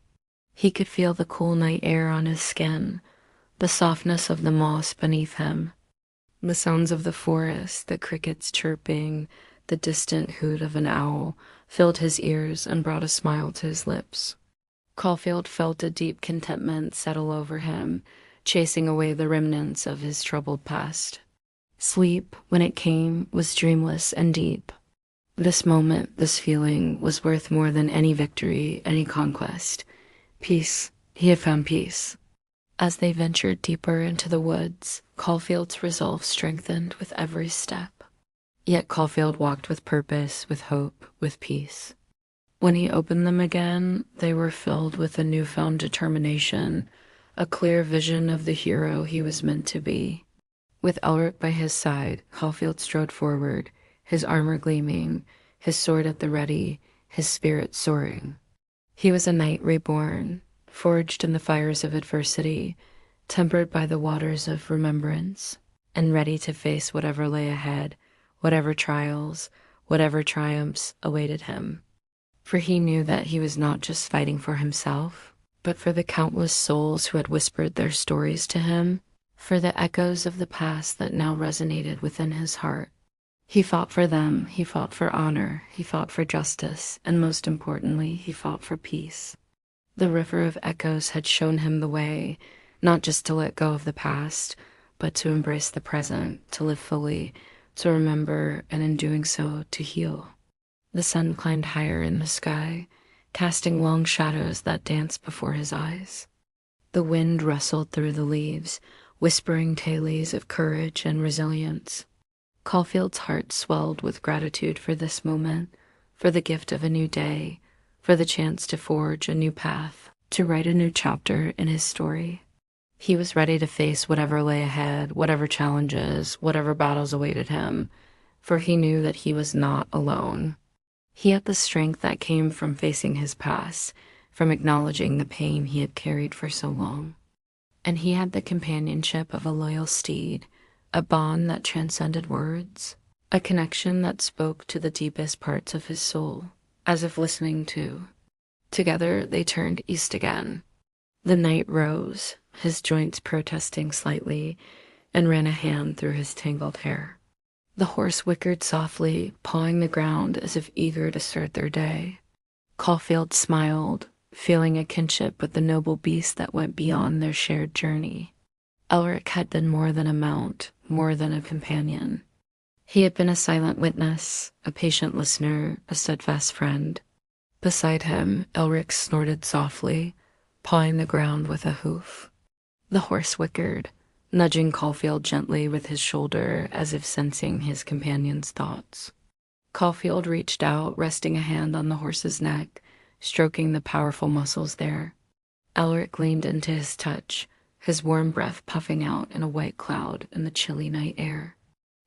He could feel the cool night air on his skin, the softness of the moss beneath him, the sounds of the forest, the crickets chirping, the distant hoot of an owl filled his ears and brought a smile to his lips. Caulfield felt a deep contentment settle over him, chasing away the remnants of his troubled past. Sleep, when it came, was dreamless and deep. This moment, this feeling, was worth more than any victory, any conquest. Peace. He had found peace. As they ventured deeper into the woods, Caulfield's resolve strengthened with every step. Yet Caulfield walked with purpose, with hope, with peace. When he opened them again, they were filled with a newfound determination, a clear vision of the hero he was meant to be. With Elric by his side, Caulfield strode forward, his armor gleaming, his sword at the ready, his spirit soaring. He was a knight reborn, forged in the fires of adversity, tempered by the waters of remembrance, and ready to face whatever lay ahead, whatever trials, whatever triumphs awaited him. For he knew that he was not just fighting for himself, but for the countless souls who had whispered their stories to him, for the echoes of the past that now resonated within his heart. He fought for them, he fought for honor, he fought for justice, and most importantly, he fought for peace. The river of echoes had shown him the way, not just to let go of the past, but to embrace the present, to live fully, to remember, and in doing so, to heal. The sun climbed higher in the sky, casting long shadows that danced before his eyes. The wind rustled through the leaves, whispering tales of courage and resilience. Caulfield's heart swelled with gratitude for this moment, for the gift of a new day, for the chance to forge a new path, to write a new chapter in his story. He was ready to face whatever lay ahead, whatever challenges, whatever battles awaited him, for he knew that he was not alone. He had the strength that came from facing his past, from acknowledging the pain he had carried for so long. And he had the companionship of a loyal steed, a bond that transcended words, a connection that spoke to the deepest parts of his soul, as if listening to Together they turned east again. The knight rose, his joints protesting slightly, and ran a hand through his tangled hair. The horse whickered softly, pawing the ground as if eager to start their day. Caulfield smiled, feeling a kinship with the noble beast that went beyond their shared journey. Elric had been more than a mount, more than a companion. He had been a silent witness, a patient listener, a steadfast friend. Beside him, Elric snorted softly, pawing the ground with a hoof. The horse whickered, nudging Caulfield gently with his shoulder as if sensing his companion's thoughts. Caulfield reached out, resting a hand on the horse's neck, stroking the powerful muscles there. Elric leaned into his touch, his warm breath puffing out in a white cloud in the chilly night air.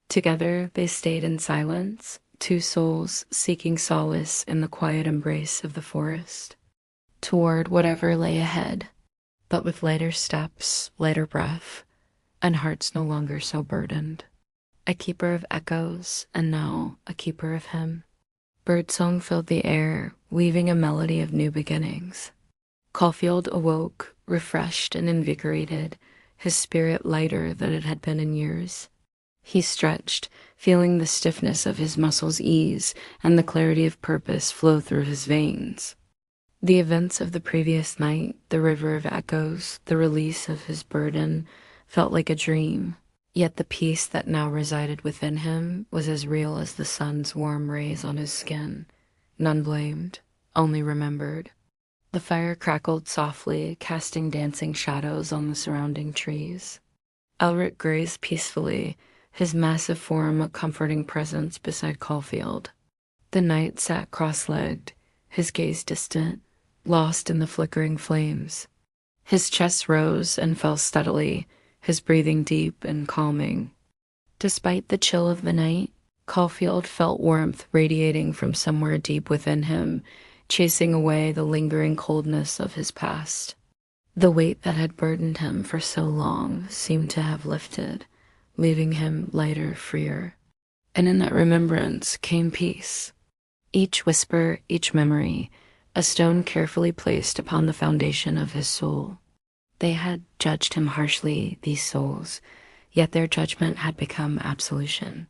Together they stayed in silence, two souls seeking solace in the quiet embrace of the forest, toward whatever lay ahead, but with lighter steps, lighter breath, and hearts no longer so burdened. A keeper of echoes, and now a keeper of him. Birdsong filled the air, weaving a melody of new beginnings. Caulfield awoke, refreshed and invigorated, his spirit lighter than it had been in years. He stretched, feeling the stiffness of his muscles ease and the clarity of purpose flow through his veins. The events of the previous night, the river of echoes, the release of his burden, felt like a dream, yet the peace that now resided within him was as real as the sun's warm rays on his skin, none blamed, only remembered. The fire crackled softly, casting dancing shadows on the surrounding trees. Elric grazed peacefully, his massive form a comforting presence beside Caulfield. The knight sat cross-legged, his gaze distant, lost in the flickering flames. His chest rose and fell steadily, his breathing deep and calming. Despite the chill of the night, Caulfield felt warmth radiating from somewhere deep within him, chasing away the lingering coldness of his past. The weight that had burdened him for so long seemed to have lifted, leaving him lighter, freer. And in that remembrance came peace. Each whisper, each memory, a stone carefully placed upon the foundation of his soul. They had judged him harshly, these souls, yet their judgment had become absolution.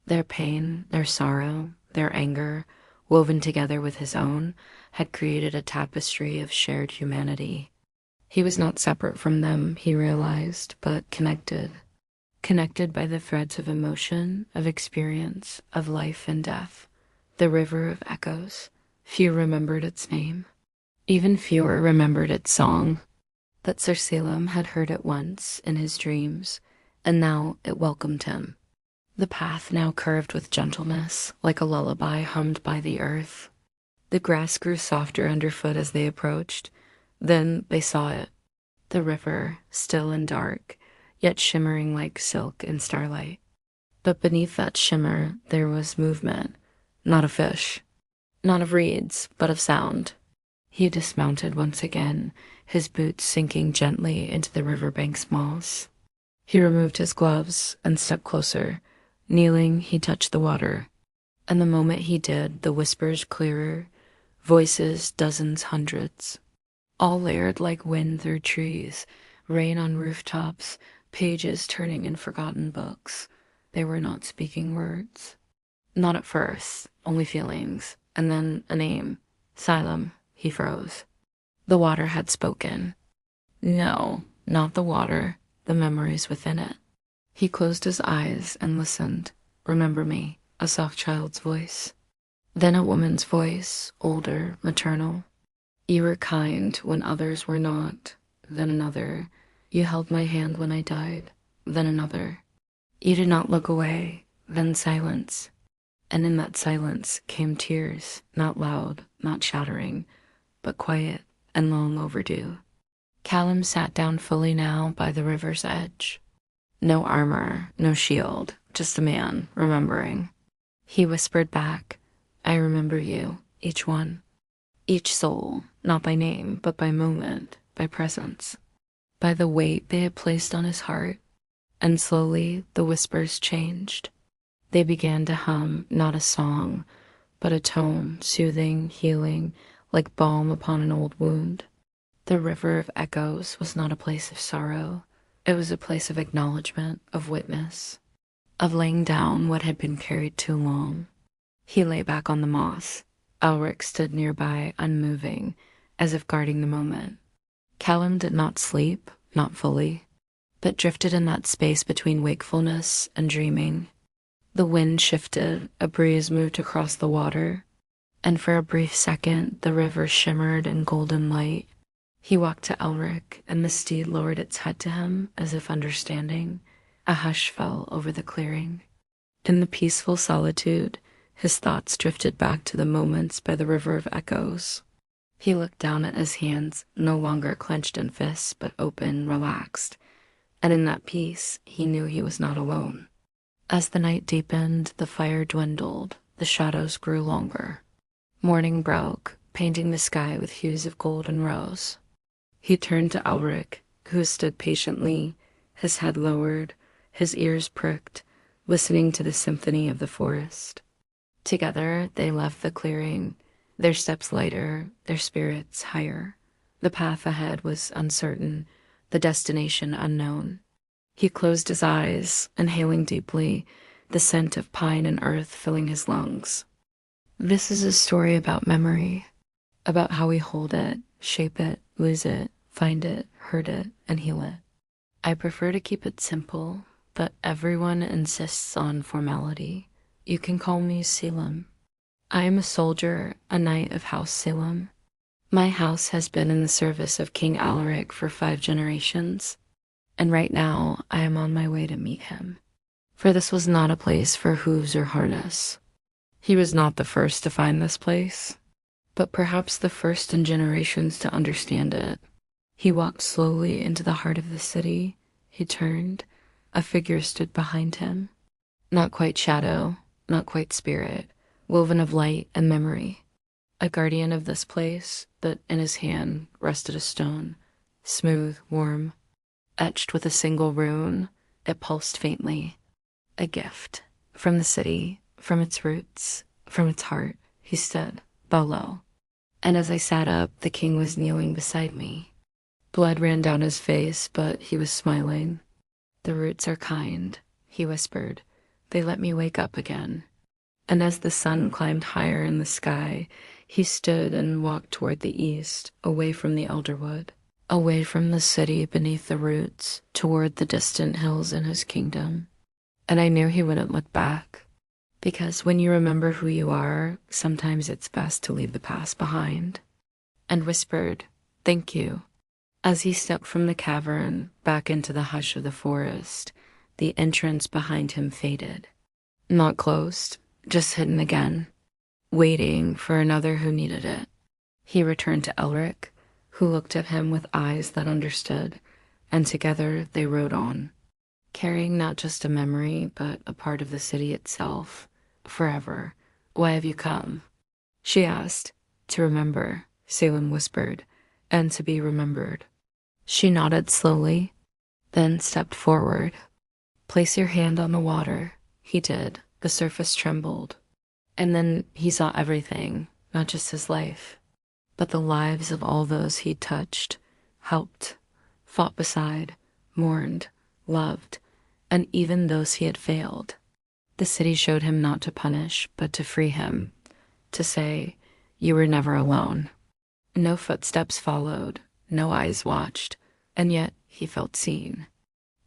Their pain, their sorrow, their anger, woven together with his own, had created a tapestry of shared humanity. He was not separate from them, he realized, but connected. Connected by the threads of emotion, of experience, of life and death. The river of echoes. Few remembered its name. Even fewer remembered its song. That Sir Salem had heard it once in his dreams, and now it welcomed him. The path now curved with gentleness, like a lullaby hummed by the earth. The grass grew softer underfoot as they approached. Then they saw it. The river, still and dark, yet shimmering like silk in starlight. But beneath that shimmer there was movement, not of fish, not of reeds, but of sound. He dismounted once again, his boots sinking gently into the riverbank's moss. He removed his gloves and stepped closer. Kneeling, he touched the water. And the moment he did, the whispers clearer, voices dozens, hundreds, all layered like wind through trees, rain on rooftops, pages turning in forgotten books. They were not speaking words. Not at first, only feelings, and then a name. Salem. He froze. The water had spoken. No, not the water, the memories within it. He closed his eyes and listened. Remember me, a soft child's voice. Then a woman's voice, older, maternal. You were kind when others were not. Then another. You held my hand when I died. Then another. You did not look away. Then silence. And in that silence came tears, not loud, not shattering, but quiet and long overdue. Callum sat down fully now by the river's edge. No armor, no shield, just a man, remembering. He whispered back, I remember you, each one. Each soul, not by name, but by moment, by presence. By the weight they had placed on his heart. And slowly the whispers changed. They began to hum not a song, but a tone, soothing, healing, like balm upon an old wound. The river of echoes was not a place of sorrow. It was a place of acknowledgement, of witness, of laying down what had been carried too long. He lay back on the moss. Elric stood nearby, unmoving, as if guarding the moment. Callum did not sleep, not fully, but drifted in that space between wakefulness and dreaming. The wind shifted, a breeze moved across the water, and for a brief second the river shimmered in golden light. He walked to Elric, and the steed lowered its head to him, as if understanding. A hush fell over the clearing. In the peaceful solitude, his thoughts drifted back to the moments by the river of echoes. He looked down at his hands, no longer clenched in fists, but open, relaxed. And in that peace, he knew he was not alone. As the night deepened, the fire dwindled, the shadows grew longer. Morning broke, painting the sky with hues of gold and rose. He turned to Elric, who stood patiently, his head lowered, his ears pricked, listening to the symphony of the forest. Together, they left the clearing, their steps lighter, their spirits higher. The path ahead was uncertain, the destination unknown. He closed his eyes, inhaling deeply, the scent of pine and earth filling his lungs. This is a story about memory, about how we hold it, shape it, lose it, find it, hurt it, and heal it. I prefer to keep it simple, but everyone insists on formality. You can call me Selim. I am a soldier, a knight of House Selim. My house has been in the service of King Alaric for 5 generations, and right now I am on my way to meet him. For this was not a place for hooves or harness. He was not the first to find this place, but perhaps the first in generations to understand it. He walked slowly into the heart of the city. He turned. A figure stood behind him. Not quite shadow, not quite spirit, woven of light and memory. A guardian of this place, but in his hand rested a stone, smooth, warm, etched with a single rune. It pulsed faintly. A gift. From the city, from its roots, from its heart. He stood, bow low. And as I sat up, the king was kneeling beside me. Blood ran down his face, but he was smiling. The roots are kind, he whispered. They let me wake up again. And as the sun climbed higher in the sky, he stood and walked toward the east, away from the elderwood, away from the city beneath the roots, toward the distant hills in his kingdom. And I knew he wouldn't look back, because when you remember who you are, sometimes it's best to leave the past behind. And whispered, "Thank you." As he stepped from the cavern back into the hush of the forest, the entrance behind him faded. Not closed, just hidden again, waiting for another who needed it. He returned to Elric, who looked at him with eyes that understood, and together they rode on, carrying not just a memory, but a part of the city itself, forever. "Why have you come?" she asked. "To remember," Salem whispered, "and to be remembered." She nodded slowly, then stepped forward. "Place your hand on the water." He did. The surface trembled. And then he saw everything, not just his life, but the lives of all those he'd touched, helped, fought beside, mourned, loved, and even those he had failed. The city showed him not to punish, but to free him, to say, "You were never alone." No footsteps followed, no eyes watched, and yet he felt seen.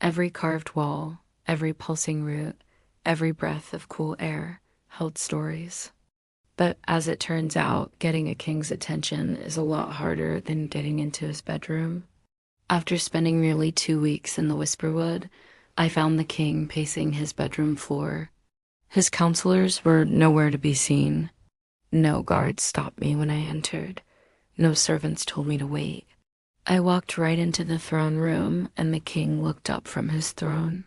Every carved wall, every pulsing root, every breath of cool air held stories. But as it turns out, getting a king's attention is a lot harder than getting into his bedroom. After spending nearly 2 weeks in the Whisperwood, I found the king pacing his bedroom floor. His counselors were nowhere to be seen. No guards stopped me when I entered. No servants told me to wait. I walked right into the throne room, and the king looked up from his throne.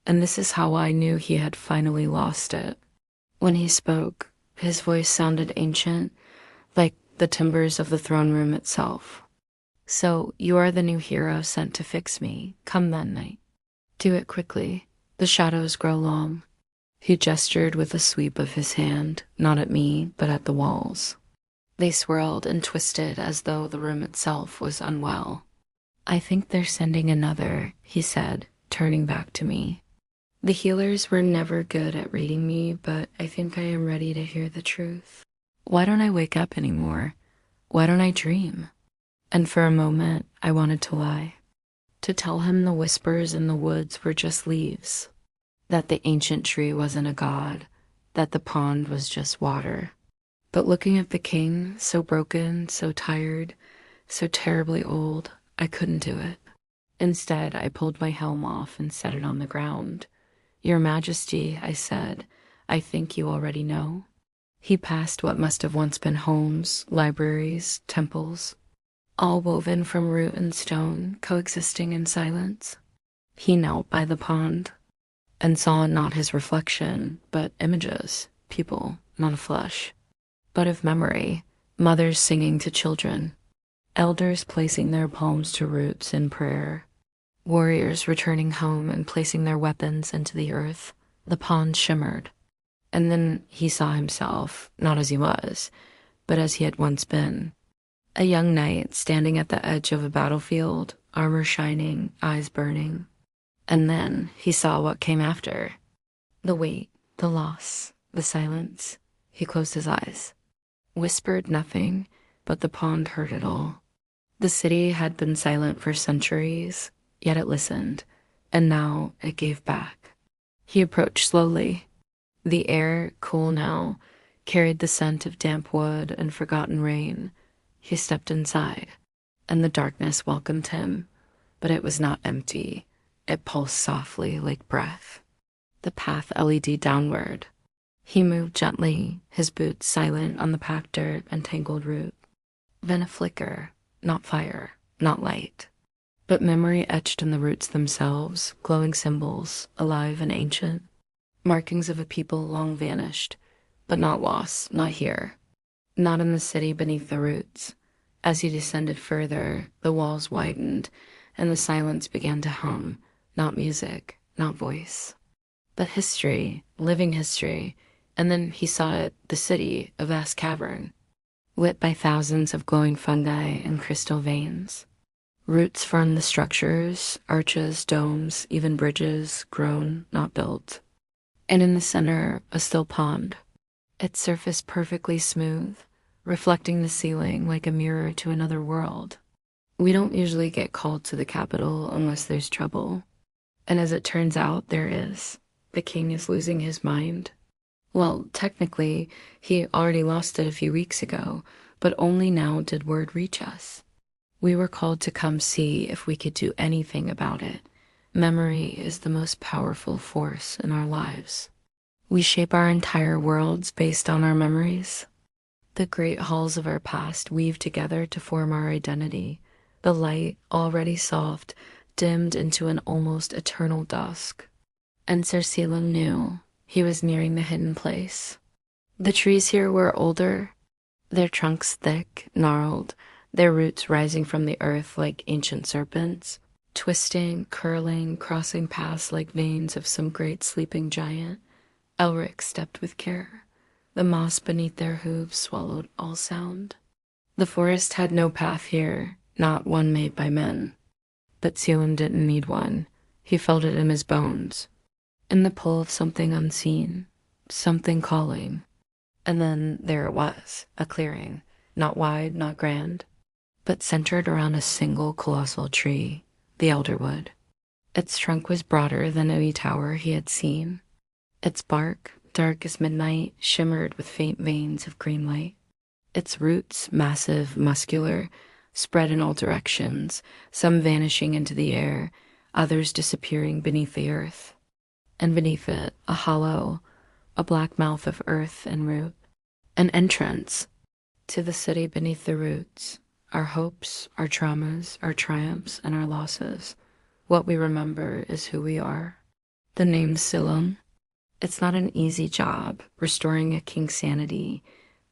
And this is how I knew he had finally lost it. When he spoke, his voice sounded ancient, like the timbers of the throne room itself. "So you are the new hero sent to fix me. Come then, knight. Do it quickly. The shadows grow long." He gestured with a sweep of his hand, not at me, but at the walls. They swirled and twisted as though the room itself was unwell. "I think they're sending another," he said, turning back to me. "The healers were never good at reading me, but I think I am ready to hear the truth. Why don't I wake up anymore? Why don't I dream?" And for a moment, I wanted to lie. To tell him the whispers in the woods were just leaves, that the ancient tree wasn't a god, that the pond was just water. But looking at the king, so broken, so tired, so terribly old, I couldn't do it. Instead, I pulled my helm off and set it on the ground. "Your Majesty," I said, "I think you already know." He passed what must have once been homes, libraries, temples, all woven from root and stone, coexisting in silence. He knelt by the pond and saw not his reflection, but images, people, not of flesh, but of memory, mothers singing to children, elders placing their palms to roots in prayer, warriors returning home and placing their weapons into the earth. The pond shimmered, and then he saw himself, not as he was, but as he had once been. A young knight standing at the edge of a battlefield, armor shining, eyes burning. And then he saw what came after. The weight, the loss, the silence. He closed his eyes, whispered nothing, but the pond heard it all. The city had been silent for centuries, yet it listened, and now it gave back. He approached slowly. The air, cool now, carried the scent of damp wood and forgotten rain. He stepped inside, and the darkness welcomed him, but it was not empty. It pulsed softly like breath. The path LED downward. He moved gently, his boots silent on the packed dirt and tangled root. Then a flicker, not fire, not light, but memory etched in the roots themselves, glowing symbols, alive and ancient. Markings of a people long vanished, but not lost, not here. Not in the city beneath the roots. As he descended further, the walls widened, and the silence began to hum, not music, not voice, but history, living history. And then he saw it, the city, a vast cavern, lit by thousands of glowing fungi and crystal veins. Roots formed the structures, arches, domes, even bridges, grown, not built. And in the center, a still pond, its surface perfectly smooth, reflecting the ceiling like a mirror to another world. We don't usually get called to the capital unless there's trouble. And as it turns out, there is. The king is losing his mind. Well, technically, he already lost it a few weeks ago, but only now did word reach us. We were called to come see if we could do anything about it. Memory is the most powerful force in our lives. We shape our entire worlds based on our memories. The great halls of our past weave together to form our identity. The light, already soft, dimmed into an almost eternal dusk. And Sir Selim knew he was nearing the hidden place. The trees here were older, their trunks thick, gnarled, their roots rising from the earth like ancient serpents, twisting, curling, crossing paths like veins of some great sleeping giant. Elric stepped with care. The moss beneath their hooves swallowed all sound. The forest had no path here, not one made by men. But Selim didn't need one. He felt it in his bones, in the pull of something unseen, something calling. And then there it was, a clearing, not wide, not grand, but centered around a single colossal tree, the elderwood. Its trunk was broader than any tower he had seen. Its bark, dark as midnight, shimmered with faint veins of green light. Its roots, massive, muscular, spread in all directions, some vanishing into the air, others disappearing beneath the earth. And beneath it, a hollow, a black mouth of earth and root, an entrance to the city beneath the roots, our hopes, our traumas, our triumphs, and our losses. What we remember is who we are. The name's Selim. It's not an easy job, restoring a king's sanity,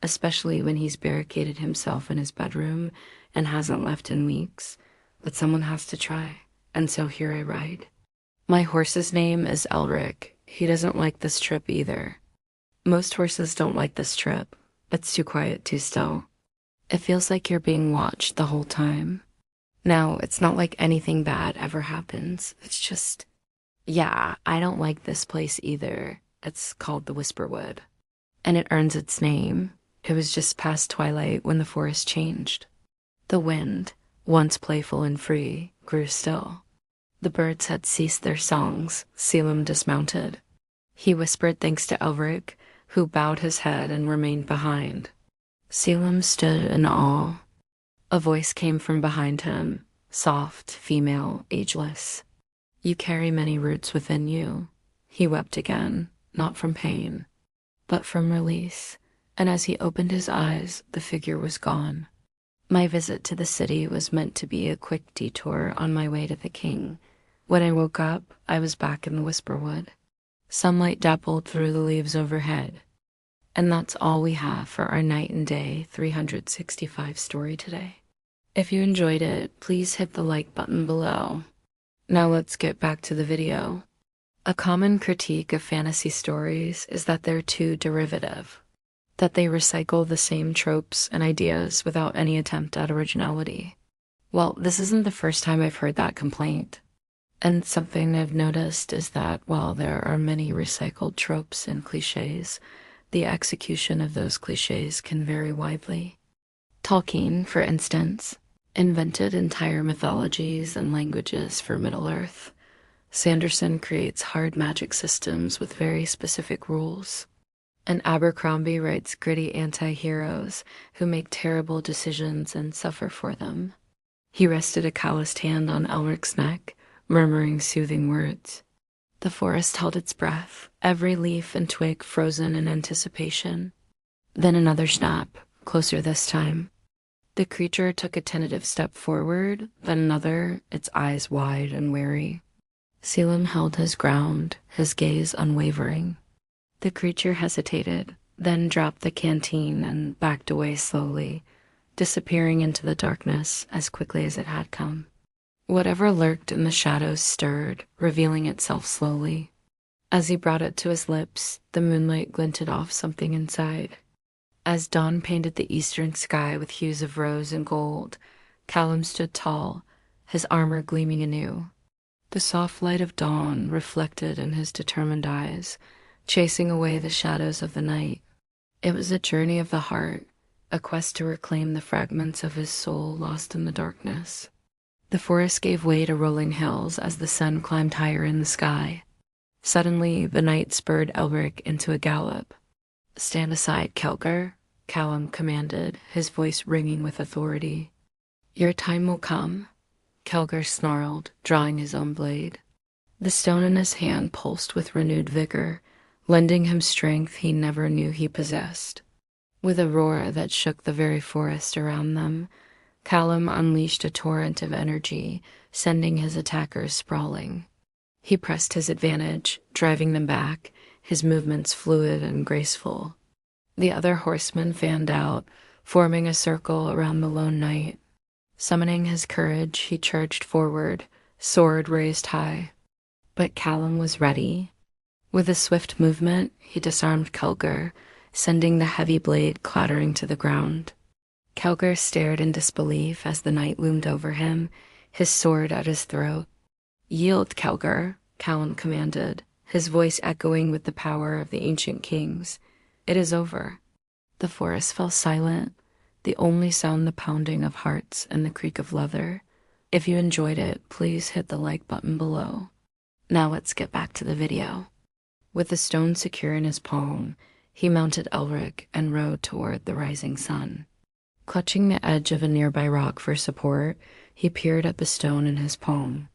especially when he's barricaded himself in his bedroom and hasn't left in weeks, but someone has to try, and so here I ride. My horse's name is Elric. He doesn't like this trip either. Most horses don't like this trip. It's too quiet, too still. It feels like you're being watched the whole time. Now, it's not like anything bad ever happens. It's just, yeah, I don't like this place either. It's called the Whisperwood, and it earns its name. It was just past twilight when the forest changed. The wind, once playful and free, grew still. The birds had ceased their songs. Selim dismounted. He whispered thanks to Elric, who bowed his head and remained behind. Selim stood in awe. A voice came from behind him, soft, female, ageless. You carry many roots within you. He wept again, not from pain, but from release, and as he opened his eyes, the figure was gone. My visit to the city was meant to be a quick detour on my way to the king. When I woke up, I was back in the Whisperwood. Sunlight dappled through the leaves overhead. And that's all we have for our night and day 365 story today. If you enjoyed it, please hit the like button below. Now let's get back to the video. A common critique of fantasy stories is that they're too derivative, that they recycle the same tropes and ideas without any attempt at originality. Well, this isn't the first time I've heard that complaint. And something I've noticed is that while there are many recycled tropes and cliches, the execution of those cliches can vary widely. Tolkien, for instance, invented entire mythologies and languages for Middle-earth. Sanderson creates hard magic systems with very specific rules. And Abercrombie writes gritty anti-heroes who make terrible decisions and suffer for them. He rested a calloused hand on Elric's neck, murmuring soothing words. The forest held its breath, every leaf and twig frozen in anticipation. Then another snap, closer this time. The creature took a tentative step forward, then another, its eyes wide and wary. Selim held his ground, his gaze unwavering. The creature hesitated, then dropped the canteen and backed away slowly, disappearing into the darkness as quickly as it had come. Whatever lurked in the shadows stirred, revealing itself slowly. As he brought it to his lips, the moonlight glinted off something inside. As dawn painted the eastern sky with hues of rose and gold, Callum stood tall, his armor gleaming anew. The soft light of dawn reflected in his determined eyes, chasing away the shadows of the night. It was a journey of the heart, a quest to reclaim the fragments of his soul lost in the darkness. The forest gave way to rolling hills as the sun climbed higher in the sky. Suddenly, the night spurred Elric into a gallop. "Stand aside, Kelgar," Callum commanded, his voice ringing with authority. "Your time will come," Kelgar snarled, drawing his own blade. The stone in his hand pulsed with renewed vigor, lending him strength he never knew he possessed. With a roar that shook the very forest around them, Callum unleashed a torrent of energy, sending his attackers sprawling. He pressed his advantage, driving them back, his movements fluid and graceful. The other horsemen fanned out, forming a circle around the lone knight. Summoning his courage, he charged forward, sword raised high. But Callum was ready. With a swift movement, he disarmed Kelgar, sending the heavy blade clattering to the ground. Kelgar stared in disbelief as the knight loomed over him, his sword at his throat. "Yield, Kelgar," Callum commanded, his voice echoing with the power of the ancient kings. "It is over." The forest fell silent, the only sound the pounding of hearts and the creak of leather. If you enjoyed it, please hit the like button below. Now let's get back to the video. With the stone secure in his palm, he mounted Elric and rode toward the rising sun. Clutching the edge of a nearby rock for support, he peered at the stone in his palm.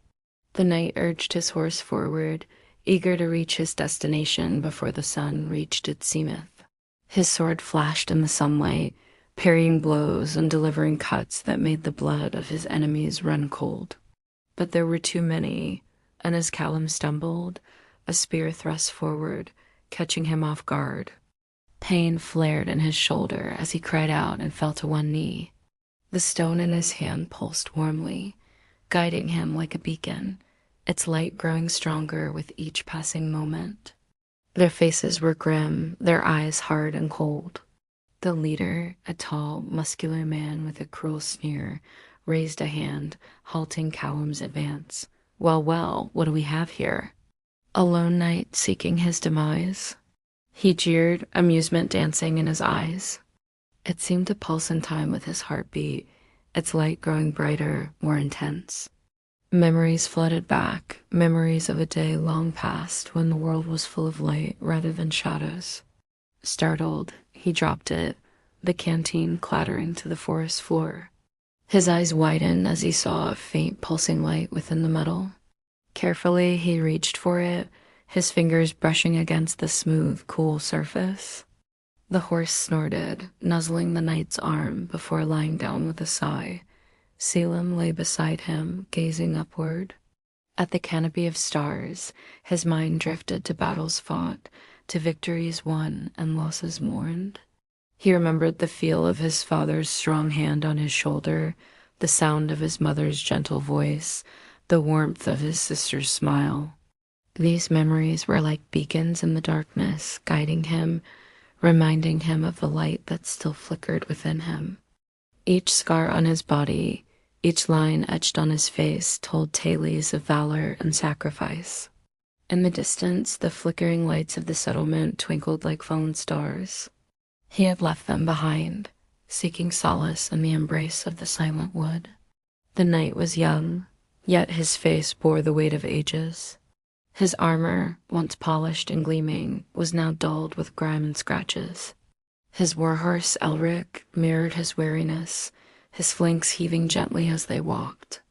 The knight urged his horse forward, eager to reach his destination before the sun reached its zenith. His sword flashed in the sunlight, parrying blows and delivering cuts that made the blood of his enemies run cold. But there were too many, and as Callum stumbled, a spear thrust forward, catching him off guard. Pain flared in his shoulder as he cried out and fell to one knee. The stone in his hand pulsed warmly, guiding him like a beacon, its light growing stronger with each passing moment. Their faces were grim, their eyes hard and cold. The leader, a tall, muscular man with a cruel sneer, raised a hand, halting Callum's advance. Well, what do we have here? A lone knight seeking his demise? He jeered, amusement dancing in his eyes. It seemed to pulse in time with his heartbeat, its light growing brighter, more intense. Memories flooded back, memories of a day long past when the world was full of light rather than shadows. Startled, he dropped it, the canteen clattering to the forest floor. His eyes widened as he saw a faint pulsing light within the metal. Carefully, he reached for it, his fingers brushing against the smooth, cool surface. The horse snorted, nuzzling the knight's arm before lying down with a sigh. Selim lay beside him, gazing upward. At the canopy of stars, his mind drifted to battles fought, to victories won and losses mourned. He remembered the feel of his father's strong hand on his shoulder, the sound of his mother's gentle voice, the warmth of his sister's smile. These memories were like beacons in the darkness, guiding him, reminding him of the light that still flickered within him. Each scar on his body, each line etched on his face told tales of valor and sacrifice. In the distance, the flickering lights of the settlement twinkled like fallen stars. He had left them behind, seeking solace in the embrace of the silent wood. The knight was young, yet his face bore the weight of ages. His armor, once polished and gleaming, was now dulled with grime and scratches. His warhorse, Elric, mirrored his weariness, his flanks heaving gently as they walked.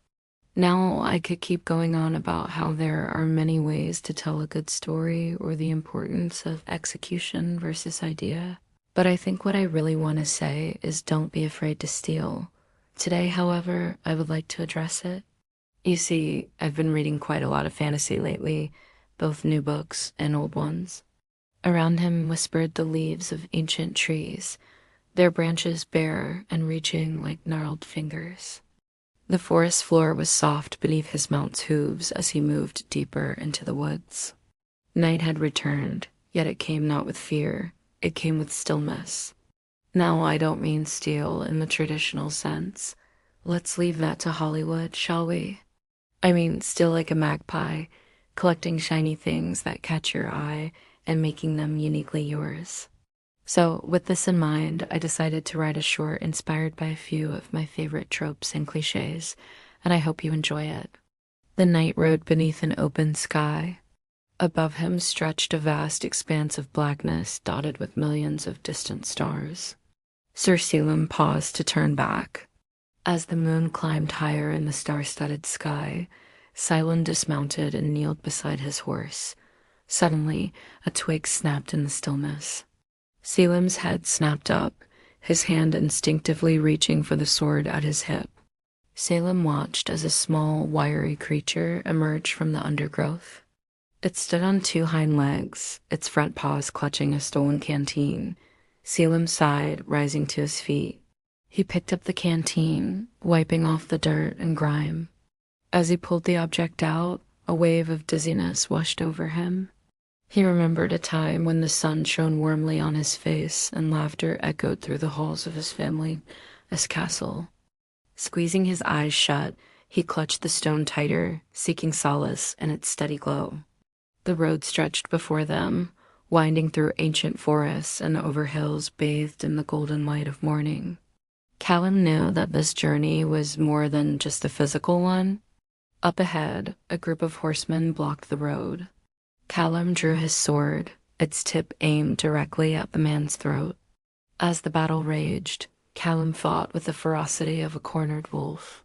Now I could keep going on about how there are many ways to tell a good story or the importance of execution versus idea, but I think what I really want to say is don't be afraid to steal. Today, however, I would like to address it. You see, I've been reading quite a lot of fantasy lately, both new books and old ones. Around him whispered the leaves of ancient trees, their branches bare and reaching like gnarled fingers. The forest floor was soft beneath his mount's hooves as he moved deeper into the woods. Night had returned, yet it came not with fear, it came with stillness. Now I don't mean steal in the traditional sense. Let's leave that to Hollywood, shall we? I mean steal like a magpie, collecting shiny things that catch your eye and making them uniquely yours. So, with this in mind, I decided to write a short inspired by a few of my favorite tropes and cliches, and I hope you enjoy it. The knight rode beneath an open sky. Above him stretched a vast expanse of blackness dotted with millions of distant stars. Sir Selim paused to turn back. As the moon climbed higher in the star-studded sky, Silon dismounted and kneeled beside his horse. Suddenly, a twig snapped in the stillness. Selim's head snapped up, his hand instinctively reaching for the sword at his hip. Selim watched as a small, wiry creature emerged from the undergrowth. It stood on two hind legs, its front paws clutching a stolen canteen. Selim sighed, rising to his feet. He picked up the canteen, wiping off the dirt and grime. As he pulled the object out, a wave of dizziness washed over him. He remembered a time when the sun shone warmly on his face and laughter echoed through the halls of his family's castle. Squeezing his eyes shut, he clutched the stone tighter, seeking solace in its steady glow. The road stretched before them, winding through ancient forests and over hills bathed in the golden light of morning. Callum knew that this journey was more than just a physical one. Up ahead, a group of horsemen blocked the road. Callum drew his sword, its tip aimed directly at the man's throat. As the battle raged, Callum fought with the ferocity of a cornered wolf.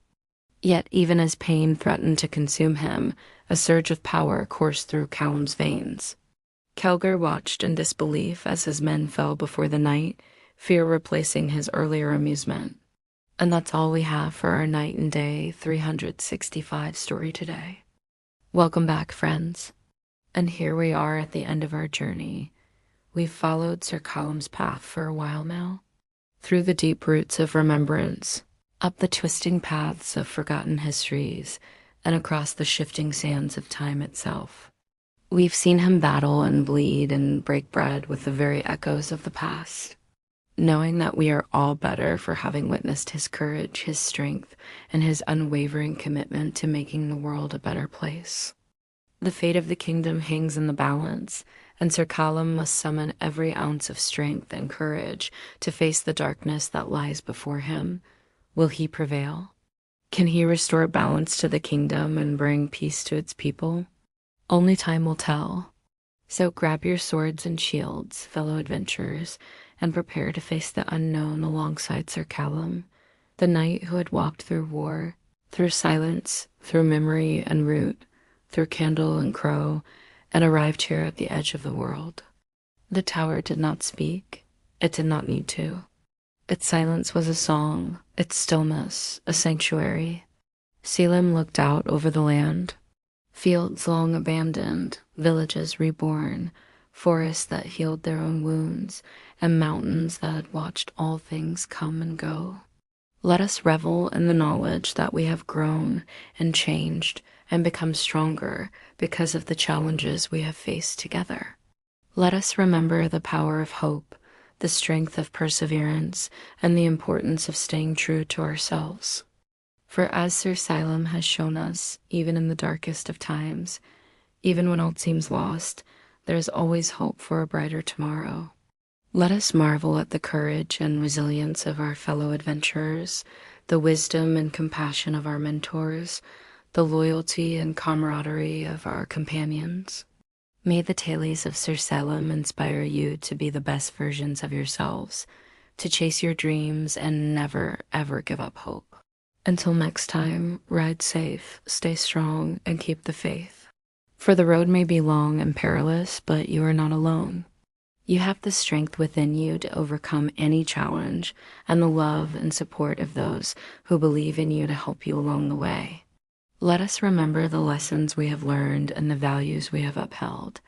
Yet even as pain threatened to consume him, a surge of power coursed through Callum's veins. Kelger watched in disbelief as his men fell before the knight, fear replacing his earlier amusement. And that's all we have for our Night and Day 365 story today. Welcome back, friends. And here we are at the end of our journey. We've followed Sir Callum's path for a while now, through the deep roots of remembrance, up the twisting paths of forgotten histories, and across the shifting sands of time itself. We've seen him battle and bleed and break bread with the very echoes of the past. knowing that we are all better for having witnessed his courage, his strength, and his unwavering commitment to making the world a better place. The fate of the kingdom hangs in the balance, and Sir Callum must summon every ounce of strength and courage to face the darkness that lies before him. Will he prevail? Can he restore balance to the kingdom and bring peace to its people? Only time will tell. So grab your swords and shields, fellow adventurers, and prepare to face the unknown alongside Sir Callum, the knight who had walked through war, through silence, through memory and root, through candle and crow, and arrived here at the edge of the world. The tower did not speak. It did not need to. Its silence was a song, its stillness a sanctuary. Selim looked out over the land. Fields long abandoned, villages reborn, forests that healed their own wounds, and mountains that had watched all things come and go. Let us revel in the knowledge that we have grown and changed and become stronger because of the challenges we have faced together. Let us remember the power of hope, the strength of perseverance, and the importance of staying true to ourselves. For as Sir Callum has shown us, even in the darkest of times, even when all seems lost, there is always hope for a brighter tomorrow. Let us marvel at the courage and resilience of our fellow adventurers, the wisdom and compassion of our mentors, the loyalty and camaraderie of our companions. May the tales of Sir Callum inspire you to be the best versions of yourselves, to chase your dreams and never, ever give up hope. Until next time, ride safe, stay strong, and keep the faith. For the road may be long and perilous, but you are not alone. You have the strength within you to overcome any challenge and the love and support of those who believe in you to help you along the way. Let us remember the lessons we have learned and the values we have upheld,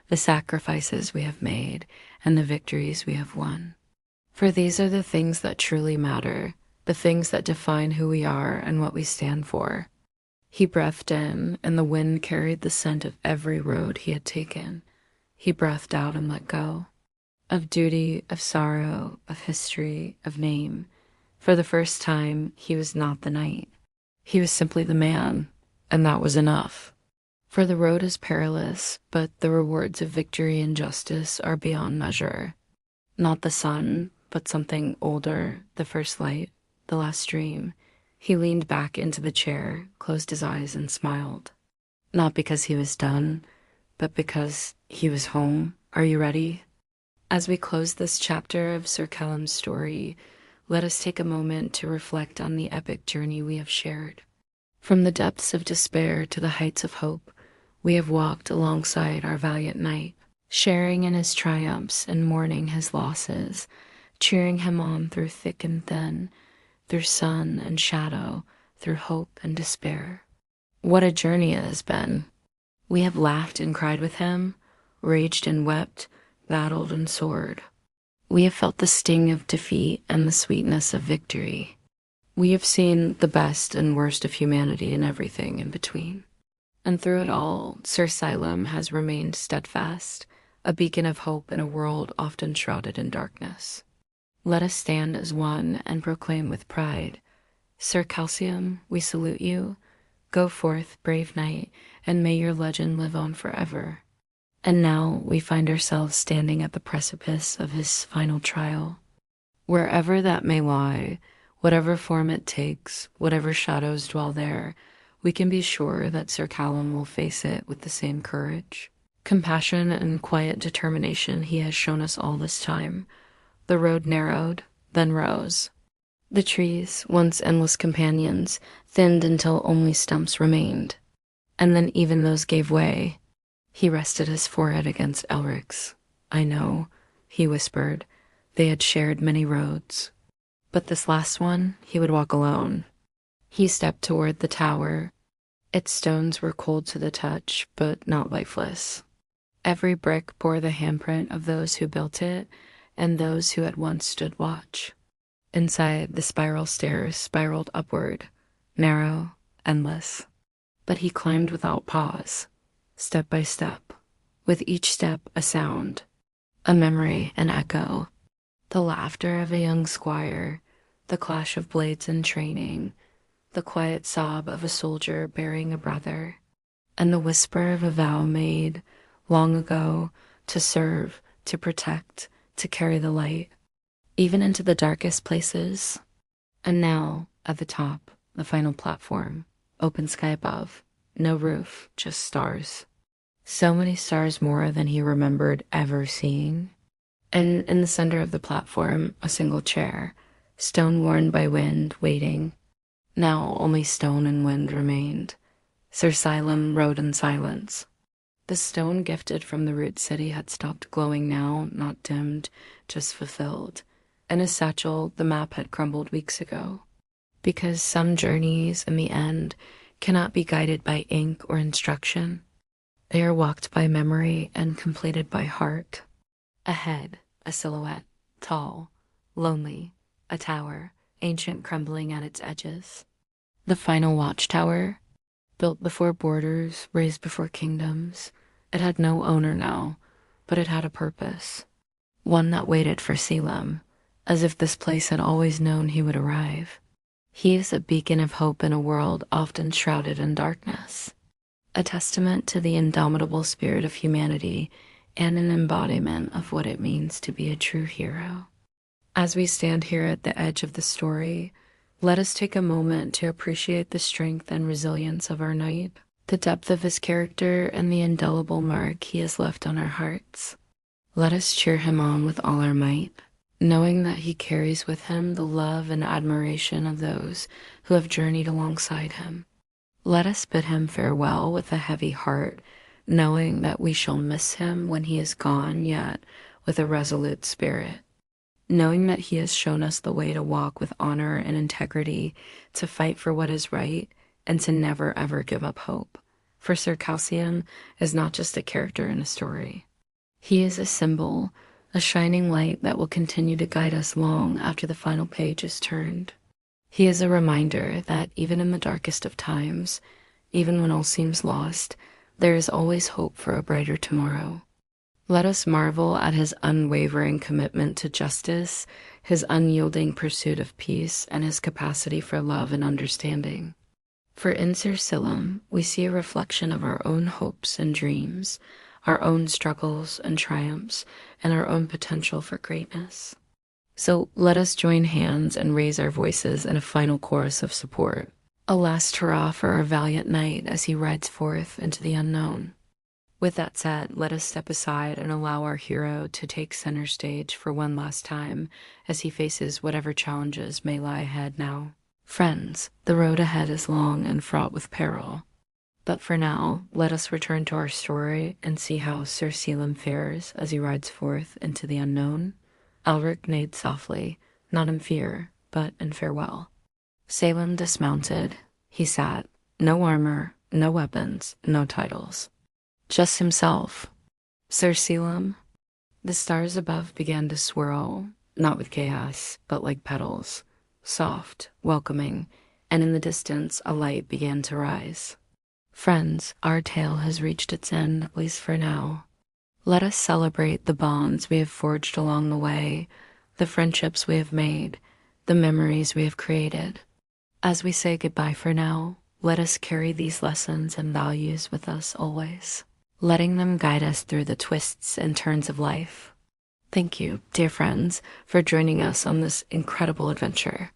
the sacrifices we have made, and the victories we have won. For these are the things that truly matter, the things that define who we are and what we stand for. He breathed in, and the wind carried the scent of every road he had taken. He breathed out and let go. Of duty, of sorrow, of history, of name. For the first time, he was not the knight. He was simply the man, and that was enough. For the road is perilous, but the rewards of victory and justice are beyond measure. Not the sun, but something older, the first light, the last dream. He leaned back into the chair, closed his eyes, and smiled. Not because he was done, but because he was home. Are you ready? As we close this chapter of Sir Callum's story, let us take a moment to reflect on the epic journey we have shared. From the depths of despair to the heights of hope, we have walked alongside our valiant knight, sharing in his triumphs and mourning his losses, cheering him on through thick and thin, through sun and shadow, through hope and despair. What a journey it has been. We have laughed and cried with him, raged and wept, battled and soared. We have felt the sting of defeat and the sweetness of victory. We have seen the best and worst of humanity and everything in between. And through it all, Sir Callum has remained steadfast, a beacon of hope in a world often shrouded in darkness. Let us stand as one and proclaim with pride, Sir Callum, we salute you. Go forth, brave knight, and may your legend live on forever. And now we find ourselves standing at the precipice of his final trial. Wherever that may lie, whatever form it takes, whatever shadows dwell there, we can be sure that Sir Callum will face it with the same courage, compassion, and quiet determination he has shown us all this time. The road narrowed, then rose. The trees, once endless companions, thinned until only stumps remained. And then even those gave way. He rested his forehead against Elric's. I know, he whispered. They had shared many roads. But this last one, he would walk alone. He stepped toward the tower. Its stones were cold to the touch, but not lifeless. Every brick bore the handprint of those who built it and those who had once stood watch. Inside, the spiral stairs spiraled upward, narrow, endless. But he climbed without pause, step by step, with each step a sound, a memory, an echo. The laughter of a young squire, the clash of blades in training, the quiet sob of a soldier burying a brother, and the whisper of a vow made long ago to serve, to protect, to carry the light, even into the darkest places. And now, at the top, the final platform, open sky above, no roof, just stars. So many stars more than he remembered ever seeing. And in the center of the platform, a single chair, stone worn by wind, waiting. Now only stone and wind remained. Sir Silem rode in silence. The stone gifted from the root city had stopped glowing now, not dimmed, just fulfilled. And his satchel, the map had crumbled weeks ago. Because some journeys, in the end, cannot be guided by ink or instruction. They are walked by memory and completed by heart. Ahead, a silhouette, tall, lonely, a tower, ancient crumbling at its edges. The final watchtower, built before borders, raised before kingdoms. It had no owner now, but it had a purpose. One that waited for Selim, as if this place had always known he would arrive. He is a beacon of hope in a world often shrouded in darkness. A testament to the indomitable spirit of humanity and an embodiment of what it means to be a true hero. As we stand here at the edge of the story, let us take a moment to appreciate the strength and resilience of our knight, the depth of his character, and the indelible mark he has left on our hearts. Let us cheer him on with all our might, knowing that he carries with him the love and admiration of those who have journeyed alongside him. Let us bid him farewell with a heavy heart, knowing that we shall miss him when he is gone, yet with a resolute spirit. Knowing that he has shown us the way to walk with honor and integrity, to fight for what is right, and to never ever give up hope. For Sir Calcium is not just a character in a story. He is a symbol, a shining light that will continue to guide us long after the final page is turned. He is a reminder that even in the darkest of times, even when all seems lost, there is always hope for a brighter tomorrow. Let us marvel at his unwavering commitment to justice, his unyielding pursuit of peace, and his capacity for love and understanding. For in Sir Selim, we see a reflection of our own hopes and dreams, our own struggles and triumphs, and our own potential for greatness. So let us join hands and raise our voices in a final chorus of support. A last hurrah for our valiant knight as he rides forth into the unknown. With that said, let us step aside and allow our hero to take center stage for one last time as he faces whatever challenges may lie ahead now. Friends, the road ahead is long and fraught with peril. But for now, let us return to our story and see how Sir Selim fares as he rides forth into the unknown. Elric neighed softly, not in fear, but in farewell. Selim dismounted. He sat. No armor, no weapons, no titles. Just himself. Sir Selim. The stars above began to swirl, not with chaos, but like petals, soft, welcoming, and in the distance a light began to rise. Friends, our tale has reached its end, at least for now. Let us celebrate the bonds we have forged along the way, the friendships we have made, the memories we have created. As we say goodbye for now, let us carry these lessons and values with us always, letting them guide us through the twists and turns of life. Thank you, dear friends, for joining us on this incredible adventure.